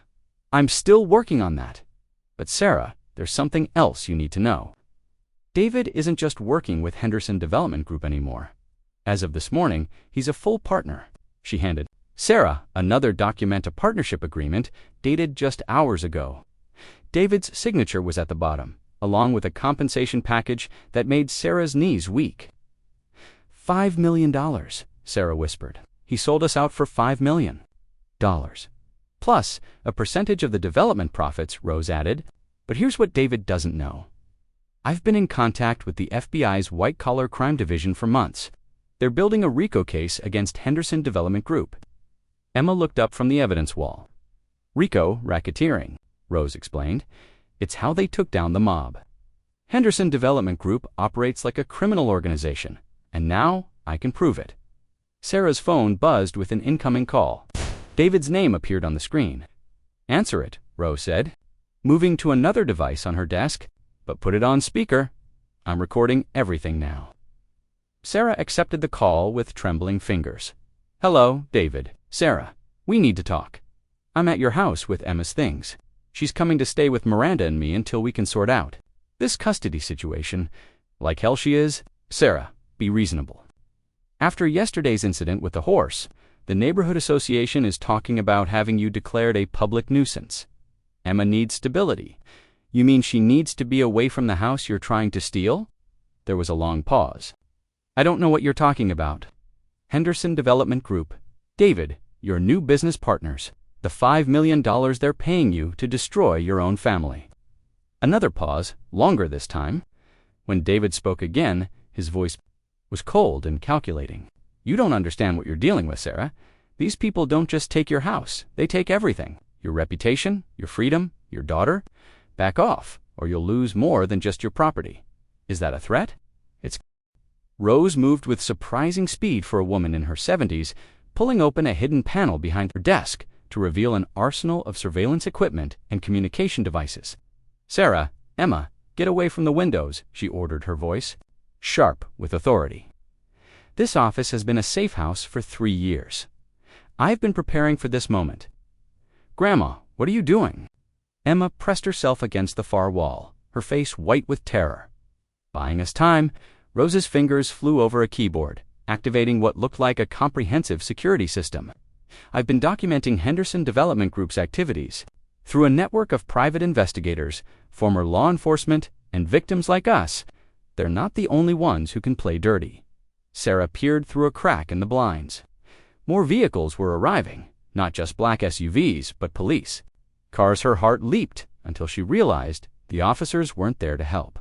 I'm still working on that. But Sarah, there's something else you need to know. David isn't just working with Henderson Development Group anymore. As of this morning, he's a full partner. She handed Sarah another document partnership agreement dated just hours ago. David's signature was at the bottom, along with a compensation package that made Sarah's knees weak. $5 million, Sarah whispered. He sold us out for $5 million. Plus, a percentage of the development profits, Rose added. But here's what David doesn't know. I've been in contact with the FBI's white-collar crime division for months. They're building a RICO case against Henderson Development Group. Emma looked up from the evidence wall. RICO, racketeering, Rose explained. It's how they took down the mob. Henderson Development Group operates like a criminal organization, and now I can prove it. Sarah's phone buzzed with an incoming call. David's name appeared on the screen. Answer it, Rose said, moving to another device on her desk, but put it on speaker. I'm recording everything now. Sarah accepted the call with trembling fingers. Hello, David. Sarah, we need to talk. I'm at your house with Emma's things. She's coming to stay with Miranda and me until we can sort out this custody situation. Like hell she is. Sarah, be reasonable. After yesterday's incident with the horse, the neighborhood association is talking about having you declared a public nuisance. Emma needs stability. You mean she needs to be away from the house you're trying to steal? There was a long pause. I don't know what you're talking about. Henderson Development Group. David, your new business partners. The $5 million they're paying you to destroy your own family. Another pause, longer this time. When David spoke again, his voice was cold and calculating. You don't understand what you're dealing with, Sarah. These people don't just take your house. They take everything. Your reputation, your freedom, your daughter. Back off, or you'll lose more than just your property. Is that a threat? Rose moved with surprising speed for a woman in her 70s, pulling open a hidden panel behind her desk to reveal an arsenal of surveillance equipment and communication devices. Sarah, Emma, get away from the windows, she ordered, her voice sharp with authority. This office has been a safe house for 3 years. I've been preparing for this moment. Grandma, what are you doing? Emma pressed herself against the far wall, her face white with terror. Buying us time, Rose's fingers flew over a keyboard, activating what looked like a comprehensive security system. I've been documenting Henderson Development Group's activities. Through a network of private investigators, former law enforcement, and victims like us, they're not the only ones who can play dirty. Sarah peered through a crack in the blinds. More vehicles were arriving, not just black SUVs, but police. Cars. Her heart leaped until she realized the officers weren't there to help.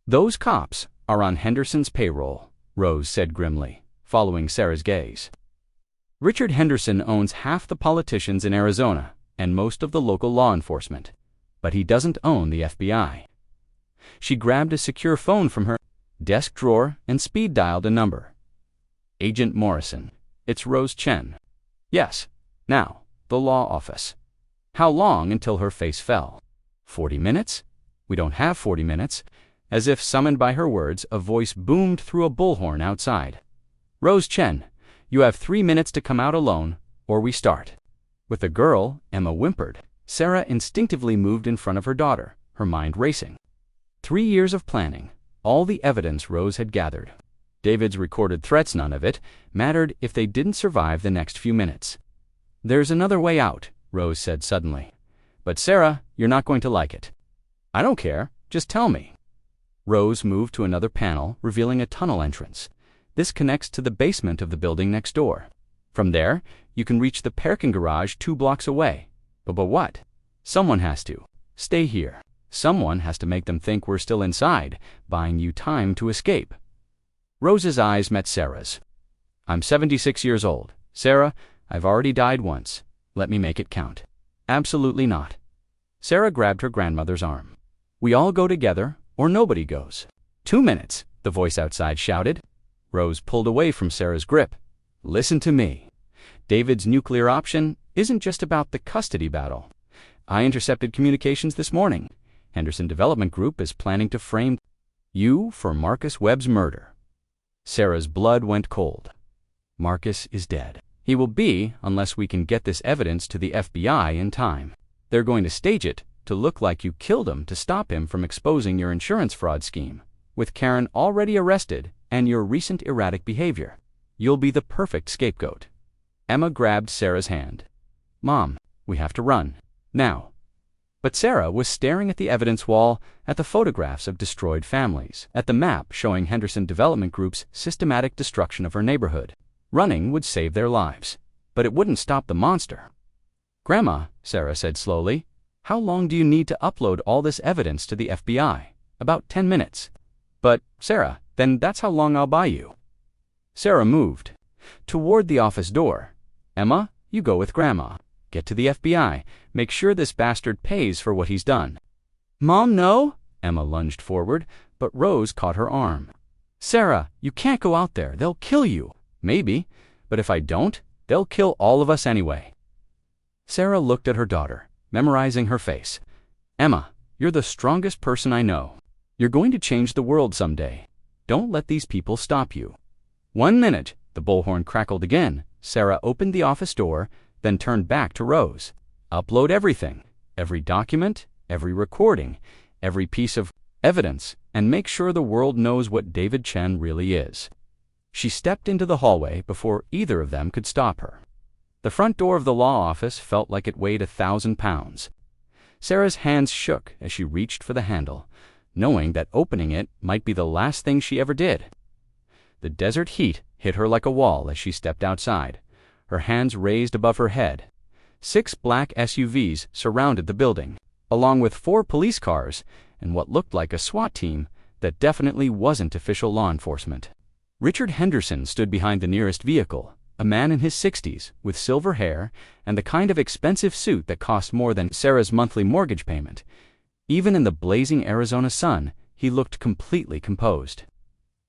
Those cops are on Henderson's payroll, Rose said grimly, following Sarah's gaze. Richard Henderson owns half the politicians in Arizona and most of the local law enforcement, but he doesn't own the FBI. She grabbed a secure phone from her desk drawer and speed-dialed a number. Agent Morrison. It's Rose Chen. Yes. Now, the law office. How long until her face fell? 40 minutes? We don't have 40 minutes. As if summoned by her words, a voice boomed through a bullhorn outside. Rose Chen, you have 3 minutes to come out alone, or we start. With the girl, Emma whimpered. Sarah instinctively moved in front of her daughter, her mind racing. 3 years of planning, all the evidence Rose had gathered. David's recorded threats, none of it mattered if they didn't survive the next few minutes. There's another way out, Rose said suddenly. But Sarah, you're not going to like it. I don't care, just tell me. Rose moved to another panel, revealing a tunnel entrance. This connects to the basement of the building next door. From there, you can reach the parking garage 2 blocks away. But what? Someone has to stay here. Someone has to make them think we're still inside, buying you time to escape. Rose's eyes met Sarah's. I'm 76 years old. Sarah, I've already died once. Let me make it count. Absolutely not. Sarah grabbed her grandmother's arm. We all go together, or nobody goes. 2 minutes, the voice outside shouted. Rose pulled away from Sarah's grip. Listen to me. David's nuclear option isn't just about the custody battle. I intercepted communications this morning. Henderson Development Group is planning to frame you for Marcus Webb's murder. Sarah's blood went cold. Marcus is dead. He will be, unless we can get this evidence to the FBI in time. They're going to stage it to look like you killed him to stop him from exposing your insurance fraud scheme. With Karen already arrested and your recent erratic behavior, you'll be the perfect scapegoat. Emma grabbed Sarah's hand. Mom, we have to run. Now. But Sarah was staring at the evidence wall, at the photographs of destroyed families, at the map showing Henderson Development Group's systematic destruction of her neighborhood. Running would save their lives, but it wouldn't stop the monster. Grandma, Sarah said slowly, how long do you need to upload all this evidence to the FBI? About 10 minutes. But, Sarah, then that's how long I'll buy you. Sarah moved toward the office door. Emma, you go with Grandma. Get to the FBI. Make sure this bastard pays for what he's done. Mom, no! Emma lunged forward, but Rose caught her arm. Sarah, you can't go out there. They'll kill you. Maybe, but if I don't, they'll kill all of us anyway. Sarah looked at her daughter, memorizing her face. Emma, you're the strongest person I know. You're going to change the world someday. Don't let these people stop you. 1 minute, the bullhorn crackled again. Sarah opened the office door, then turned back to Rose. Upload everything, every document, every recording, every piece of evidence, and make sure the world knows what David Chen really is. She stepped into the hallway before either of them could stop her. The front door of the law office felt like it weighed 1,000 pounds. Sarah's hands shook as she reached for the handle, knowing that opening it might be the last thing she ever did. The desert heat hit her like a wall as she stepped outside, her hands raised above her head. 6 black SUVs surrounded the building, along with 4 police cars and what looked like a SWAT team that definitely wasn't official law enforcement. Richard Henderson stood behind the nearest vehicle, a man in his 60s with silver hair and the kind of expensive suit that cost more than Sarah's monthly mortgage payment. Even in the blazing Arizona sun, he looked completely composed.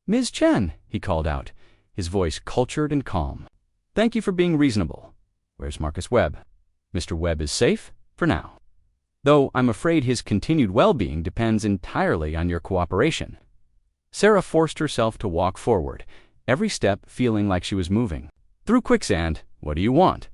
Ms. Chen, he called out, his voice cultured and calm. Thank you for being reasonable. Where's Marcus Webb? Mr. Webb is safe, for now. though I'm afraid his continued well-being depends entirely on your cooperation. Sarah forced herself to walk forward, every step feeling like she was moving through quicksand. What do you want?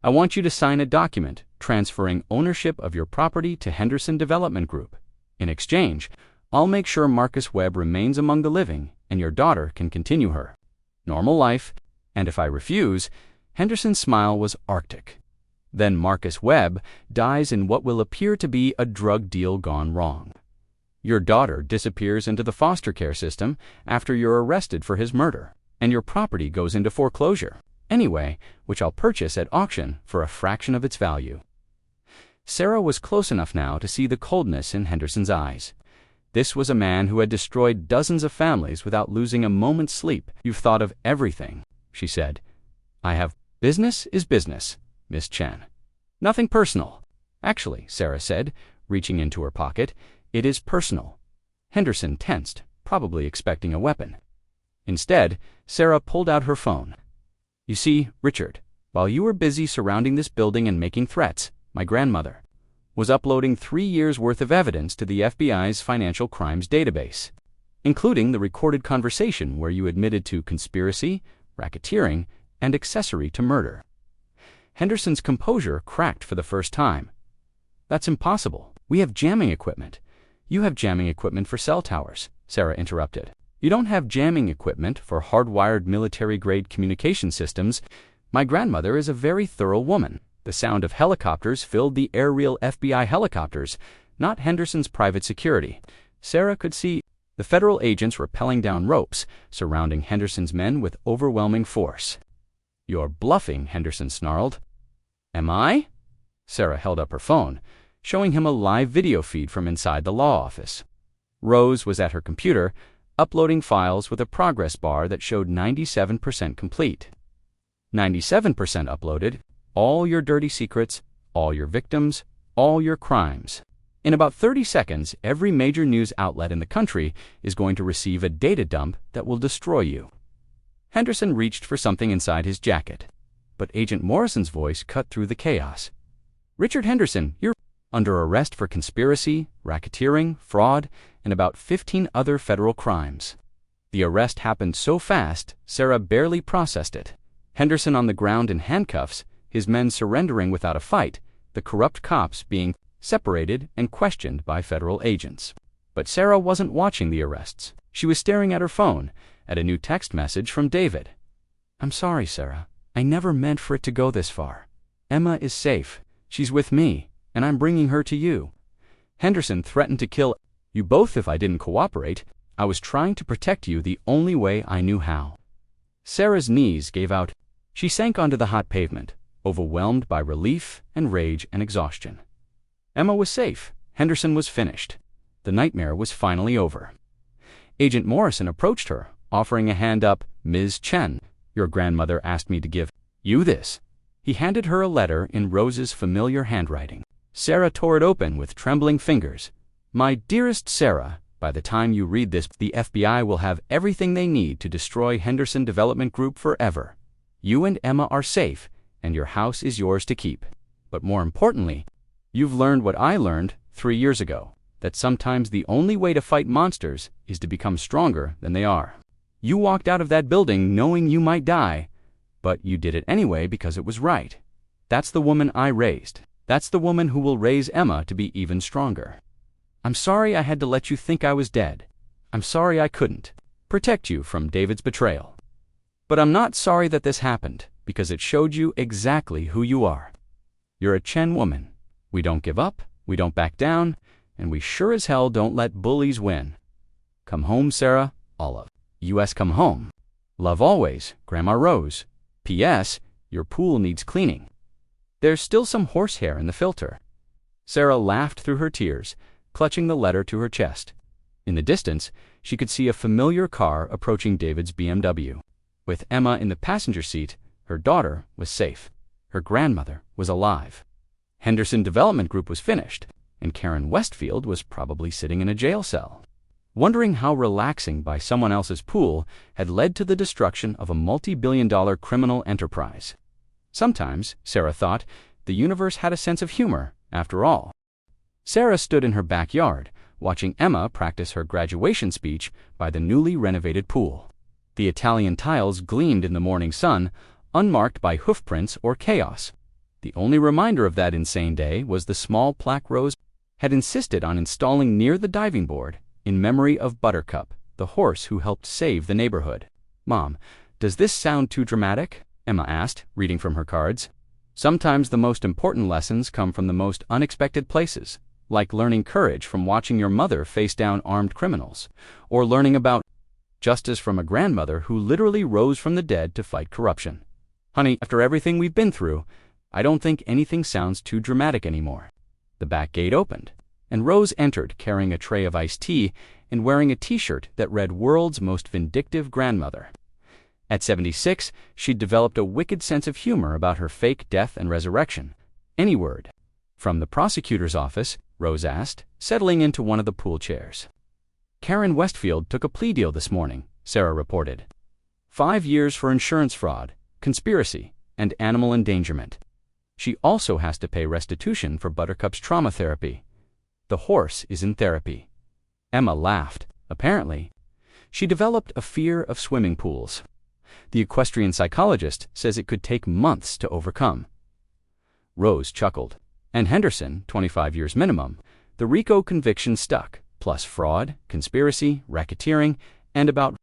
I want you to sign a document transferring ownership of your property to Henderson Development Group. In exchange, I'll make sure Marcus Webb remains among the living and your daughter can continue her normal life, and if I refuse, Henderson's smile was arctic. Then Marcus Webb dies in what will appear to be a drug deal gone wrong. Your daughter disappears into the foster care system after you're arrested for his murder, and your property goes into foreclosure, anyway, which I'll purchase at auction for a fraction of its value. Sarah was close enough now to see the coldness in Henderson's eyes. This was a man who had destroyed dozens of families without losing a moment's sleep. You've thought of everything, she said. I have. Business is business, Miss Chen. Nothing personal. Actually, Sarah said, reaching into her pocket, it is personal. Henderson tensed, probably expecting a weapon. Instead, Sarah pulled out her phone. You see, Richard, while you were busy surrounding this building and making threats, my grandmother was uploading 3 years' worth of evidence to the FBI's financial crimes database, including the recorded conversation where you admitted to conspiracy, racketeering, and accessory to murder. Henderson's composure cracked for the first time. That's impossible. We have jamming equipment. You have jamming equipment for cell towers, Sarah interrupted. You don't have jamming equipment for hardwired military-grade communication systems. My grandmother is a very thorough woman. The sound of helicopters filled the aerial FBI helicopters, not Henderson's private security. Sarah could see the federal agents rappelling down ropes, surrounding Henderson's men with overwhelming force. You're bluffing, Henderson snarled. Am I? Sarah held up her phone, showing him a live video feed from inside the law office. Rose was at her computer, uploading files with a progress bar that showed 97% complete. 97% uploaded, all your dirty secrets, all your victims, all your crimes. In about 30 seconds, every major news outlet in the country is going to receive a data dump that will destroy you. Henderson reached for something inside his jacket, but Agent Morrison's voice cut through the chaos. Richard Henderson, you're under arrest for conspiracy, racketeering, fraud, and about 15 other federal crimes. The arrest happened so fast, Sarah barely processed it. Henderson on the ground in handcuffs, his men surrendering without a fight, the corrupt cops being separated and questioned by federal agents. But Sarah wasn't watching the arrests. She was staring at her phone, at a new text message from David. I'm sorry, Sarah. I never meant for it to go this far. Emma is safe. She's with me, and I'm bringing her to you. Henderson threatened to kill you both if I didn't cooperate. I was trying to protect you the only way I knew how. Sarah's knees gave out. She sank onto the hot pavement, overwhelmed by relief and rage and exhaustion. Emma was safe. Henderson was finished. The nightmare was finally over. Agent Morrison approached her, offering a hand up. Ms. Chen, your grandmother asked me to give you this. He handed her a letter in Rose's familiar handwriting. Sarah tore it open with trembling fingers. My dearest Sarah, by the time you read this, the FBI will have everything they need to destroy Henderson Development Group forever. You and Emma are safe, and your house is yours to keep. But more importantly, you've learned what I learned 3 years ago, that sometimes the only way to fight monsters is to become stronger than they are. You walked out of that building knowing you might die, but you did it anyway because it was right. That's the woman I raised. That's the woman who will raise Emma to be even stronger. I'm sorry I had to let you think I was dead. I'm sorry I couldn't protect you from David's betrayal. But I'm not sorry that this happened, because it showed you exactly who you are. You're a Chen woman. We don't give up, we don't back down, and we sure as hell don't let bullies win. Come home, Sarah. Olive. U.S. Come home. Love always, Grandma Rose. P.S. Your pool needs cleaning. There's still some horsehair in the filter. Sarah laughed through her tears, clutching the letter to her chest. In the distance, she could see a familiar car approaching David's BMW. With Emma in the passenger seat, her daughter was safe. Her grandmother was alive. Henderson Development Group was finished, and Karen Westfield was probably sitting in a jail cell. Wondering how relaxing by someone else's pool had led to the destruction of a multi-billion-dollar criminal enterprise. Sometimes, Sarah thought, the universe had a sense of humor, after all. Sarah stood in her backyard, watching Emma practice her graduation speech by the newly renovated pool. The Italian tiles gleamed in the morning sun, unmarked by hoofprints or chaos. The only reminder of that insane day was the small plaque Rose had insisted on installing near the diving board in memory of Buttercup, the horse who helped save the neighborhood. "Mom, does this sound too dramatic?" Emma asked, reading from her cards. "Sometimes the most important lessons come from the most unexpected places, like learning courage from watching your mother face down armed criminals, or learning about justice from a grandmother who literally rose from the dead to fight corruption. Honey, after everything we've been through, I don't think anything sounds too dramatic anymore." The back gate opened, and Rose entered carrying a tray of iced tea and wearing a t-shirt that read "World's Most Vindictive Grandmother." At 76, she'd developed a wicked sense of humor about her fake death and resurrection. "Any word from the prosecutor's office?" Rose asked, settling into one of the pool chairs. "Karen Westfield took a plea deal this morning," Sarah reported. 5 years for insurance fraud, conspiracy, and animal endangerment. She also has to pay restitution for Buttercup's trauma therapy. The horse is in therapy." Emma laughed. Apparently, she developed a fear of swimming pools. The equestrian psychologist says it could take months to overcome. Rose chuckled. "And Henderson, 25 years minimum. The RICO conviction stuck, plus fraud, conspiracy, racketeering, and about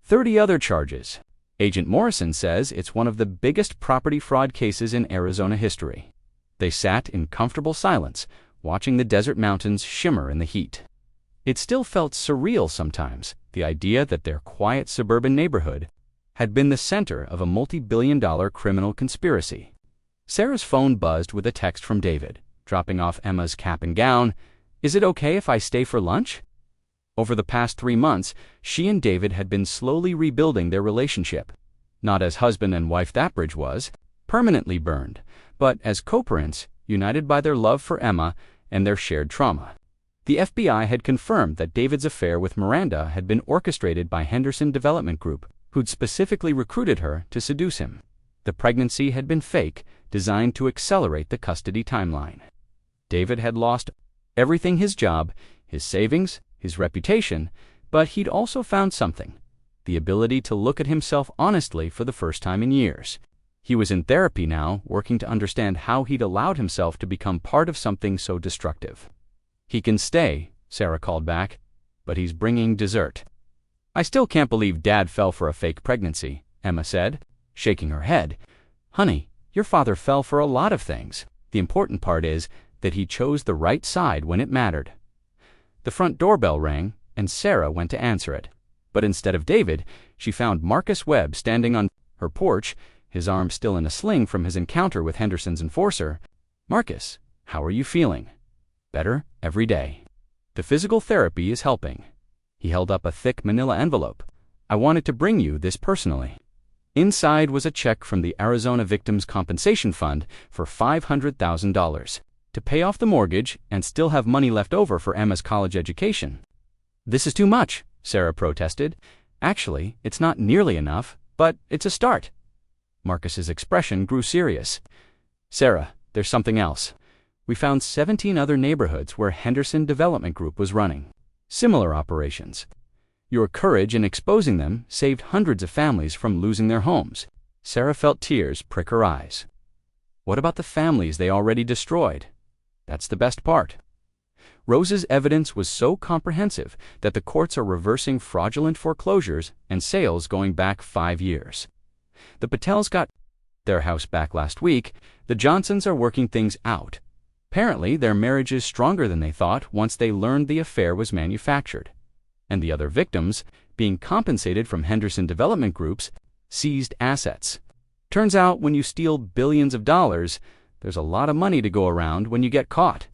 30 other charges. Agent Morrison says it's one of the biggest property fraud cases in Arizona history." They sat in comfortable silence, watching the desert mountains shimmer in the heat. It still felt surreal sometimes, the idea that their quiet suburban neighborhood had been the center of a multi-billion-dollar criminal conspiracy. Sarah's phone buzzed with a text from David, dropping off Emma's cap and gown. "Is it okay if I stay for lunch?" Over the past 3 months, she and David had been slowly rebuilding their relationship. Not as husband and wife that bridge was, permanently burned, but as co-parents, united by their love for Emma and their shared trauma. The FBI had confirmed that David's affair with Miranda had been orchestrated by Henderson Development Group, who'd specifically recruited her to seduce him. The pregnancy had been fake, designed to accelerate the custody timeline. David had lost everything: his job, his savings, his reputation, but he'd also found something: the ability to look at himself honestly for the first time in years. He was in therapy now, working to understand how he'd allowed himself to become part of something so destructive. "He can stay," Sarah called back, "but he's bringing dessert." "I still can't believe Dad fell for a fake pregnancy," Emma said, shaking her head. "Honey, your father fell for a lot of things. The important part is that he chose the right side when it mattered." The front doorbell rang, and Sarah went to answer it. But instead of David, she found Marcus Webb standing on her porch, his arm still in a sling from his encounter with Henderson's enforcer. "Marcus, how are you feeling?" "Better every day. The physical therapy is helping." He held up a thick manila envelope. "I wanted to bring you this personally." Inside was a check from the Arizona Victims' Compensation Fund for $500,000 to pay off the mortgage and still have money left over for Emma's college education. "This is too much," Sarah protested. "Actually, it's not nearly enough, but it's a start." Marcus's expression grew serious. "Sarah, there's something else. We found 17 other neighborhoods where Henderson Development Group was running similar operations. Your courage in exposing them saved hundreds of families from losing their homes." Sarah felt tears prick her eyes. "What about the families they already destroyed?" "That's the best part. Rose's evidence was so comprehensive that the courts are reversing fraudulent foreclosures and sales going back 5 years. The Patels got their house back last week. The Johnsons are working things out. Apparently, their marriage is stronger than they thought once they learned the affair was manufactured. And the other victims, being compensated from Henderson Development Group's seized assets. Turns out when you steal billions of dollars, there's a lot of money to go around when you get caught."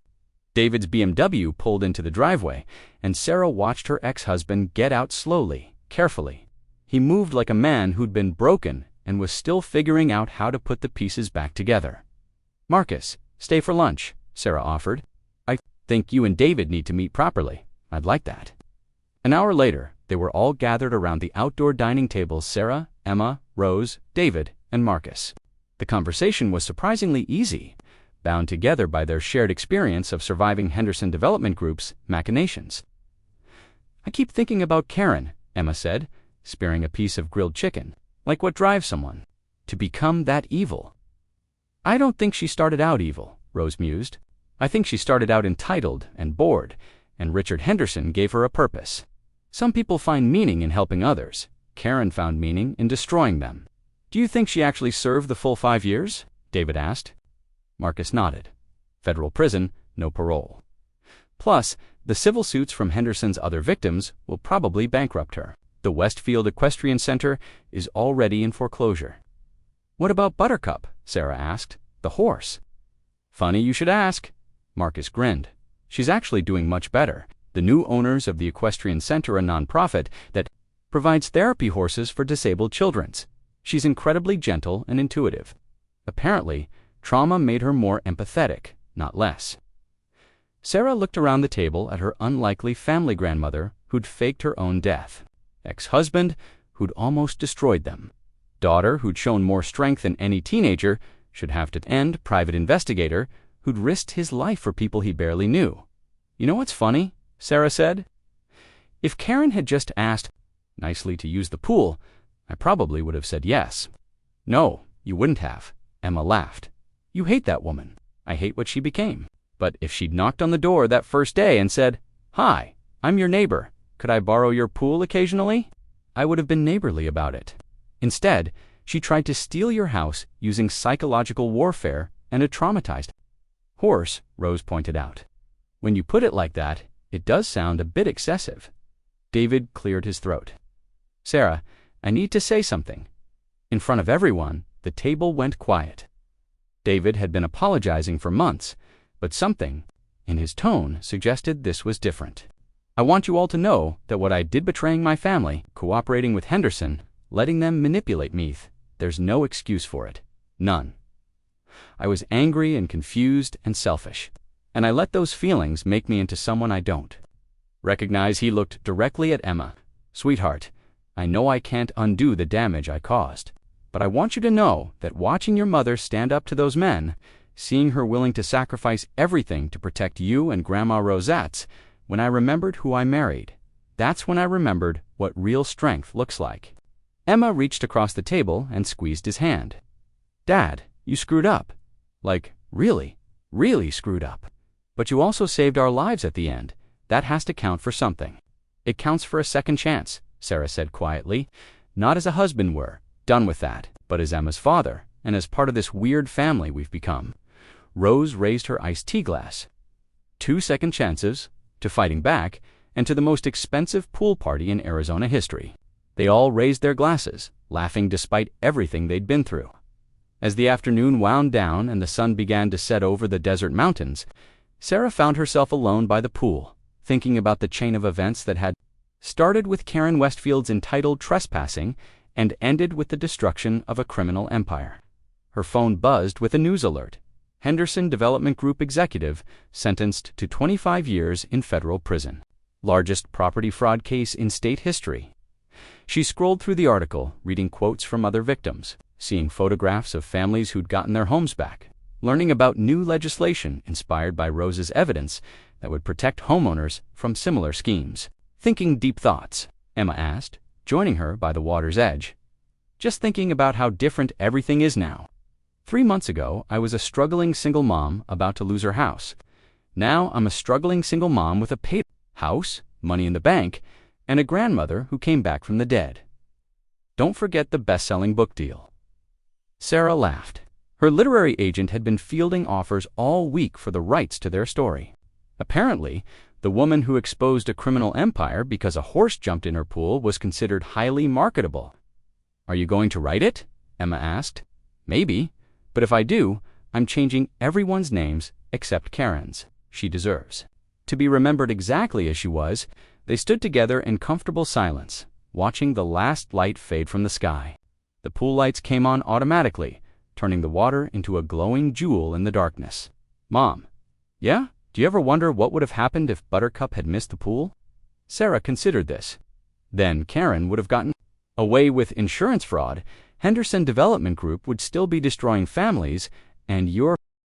David's BMW pulled into the driveway, and Sarah watched her ex-husband get out slowly, carefully. He moved like a man who'd been broken and was still figuring out how to put the pieces back together. "Marcus, stay for lunch," Sarah offered. "I think you and David need to meet properly. I'd like that." An hour later, they were all gathered around the outdoor dining tables: Sarah, Emma, Rose, David, and Marcus. The conversation was surprisingly easy, bound together by their shared experience of surviving Henderson Development Group's machinations. "I keep thinking about Karen," Emma said, spearing a piece of grilled chicken. "Like what drives someone to become that evil?" "I don't think she started out evil," Rose mused. "I think she started out entitled and bored, and Richard Henderson gave her a purpose. Some people find meaning in helping others. Karen found meaning in destroying them." "Do you think she actually served the full 5 years?" David asked. Marcus nodded. "Federal prison, no parole. Plus, the civil suits from Henderson's other victims will probably bankrupt her. The Westfield Equestrian Center is already in foreclosure." "What about Buttercup?" Sarah asked. "The horse." "Funny you should ask." Marcus grinned. "She's actually doing much better. The new owners of the Equestrian Center, a nonprofit that provides therapy horses for disabled children. She's incredibly gentle and intuitive. Apparently, trauma made her more empathetic, not less." Sarah looked around the table at her unlikely family grandmother who'd faked her own death, ex-husband who'd almost destroyed them, daughter who'd shown more strength than any teenager should have to end, private investigator who'd risked his life for people he barely knew. "You know what's funny?" Sarah said. "If Karen had just asked nicely to use the pool, I probably would have said yes." "No, you wouldn't have," Emma laughed. "You hate that woman." "I hate what she became. But if she'd knocked on the door that first day and said, 'Hi, I'm your neighbor. Could I borrow your pool occasionally?' I would have been neighborly about it. Instead, she tried to steal your house using psychological warfare and a traumatized horse," Rose pointed out. "When you put it like that, it does sound a bit excessive." David cleared his throat. "Sarah, I need to say something." In front of everyone, the table went quiet. David had been apologizing for months, but something in his tone suggested this was different. "I want you all to know that what I did betraying my family, cooperating with Henderson, letting them manipulate me, there's no excuse for it. None. I was angry and confused and selfish, and I let those feelings make me into someone I don't recognize." He looked directly at Emma. "Sweetheart, I know I can't undo the damage I caused, but I want you to know that watching your mother stand up to those men, seeing her willing to sacrifice everything to protect you and Grandma Rosette's, when I remembered who I married, that's when I remembered what real strength looks like." Emma reached across the table and squeezed his hand. "Dad, you screwed up. Like, really, really screwed up. But you also saved our lives at the end. That has to count for something." "It counts for a second chance," Sarah said quietly. "Not as a husband we're done with that, but as Emma's father, and as part of this weird family we've become." Rose raised her iced tea glass. 2 second chances, to fighting back, and to the most expensive pool party in Arizona history. They all raised their glasses, laughing despite everything they'd been through. As the afternoon wound down and the sun began to set over the desert mountains, Sarah found herself alone by the pool, thinking about the chain of events that had started with Karen Westfield's entitled trespassing and ended with the destruction of a criminal empire. Her phone buzzed with a news alert. Henderson Development Group executive sentenced to 25 years in federal prison. Largest property fraud case in state history. She scrolled through the article, reading quotes from other victims, seeing photographs of families who'd gotten their homes back, learning about new legislation inspired by Rose's evidence that would protect homeowners from similar schemes. "Thinking deep thoughts?" Emma asked, joining her by the water's edge. "Just thinking about how different everything is now. 3 months ago, I was a struggling single mom about to lose her house. Now I'm a struggling single mom with a paid house, money in the bank, and a grandmother who came back from the dead. Don't forget the best-selling book deal." Sarah laughed. Her literary agent had been fielding offers all week for the rights to their story. Apparently, the woman who exposed a criminal empire because a horse jumped in her pool was considered highly marketable. "Are you going to write it?" Emma asked. "Maybe. But if I do, I'm changing everyone's names except Karen's. She deserves to be remembered exactly as she was." They stood together in comfortable silence, watching the last light fade from the sky. The pool lights came on automatically, turning the water into a glowing jewel in the darkness. "Mom." "Yeah? Do you ever wonder what would have happened if Buttercup had missed the pool?" Sarah considered this. Then Karen would have gotten away with insurance fraud, Henderson Development Group would still be destroying families, and your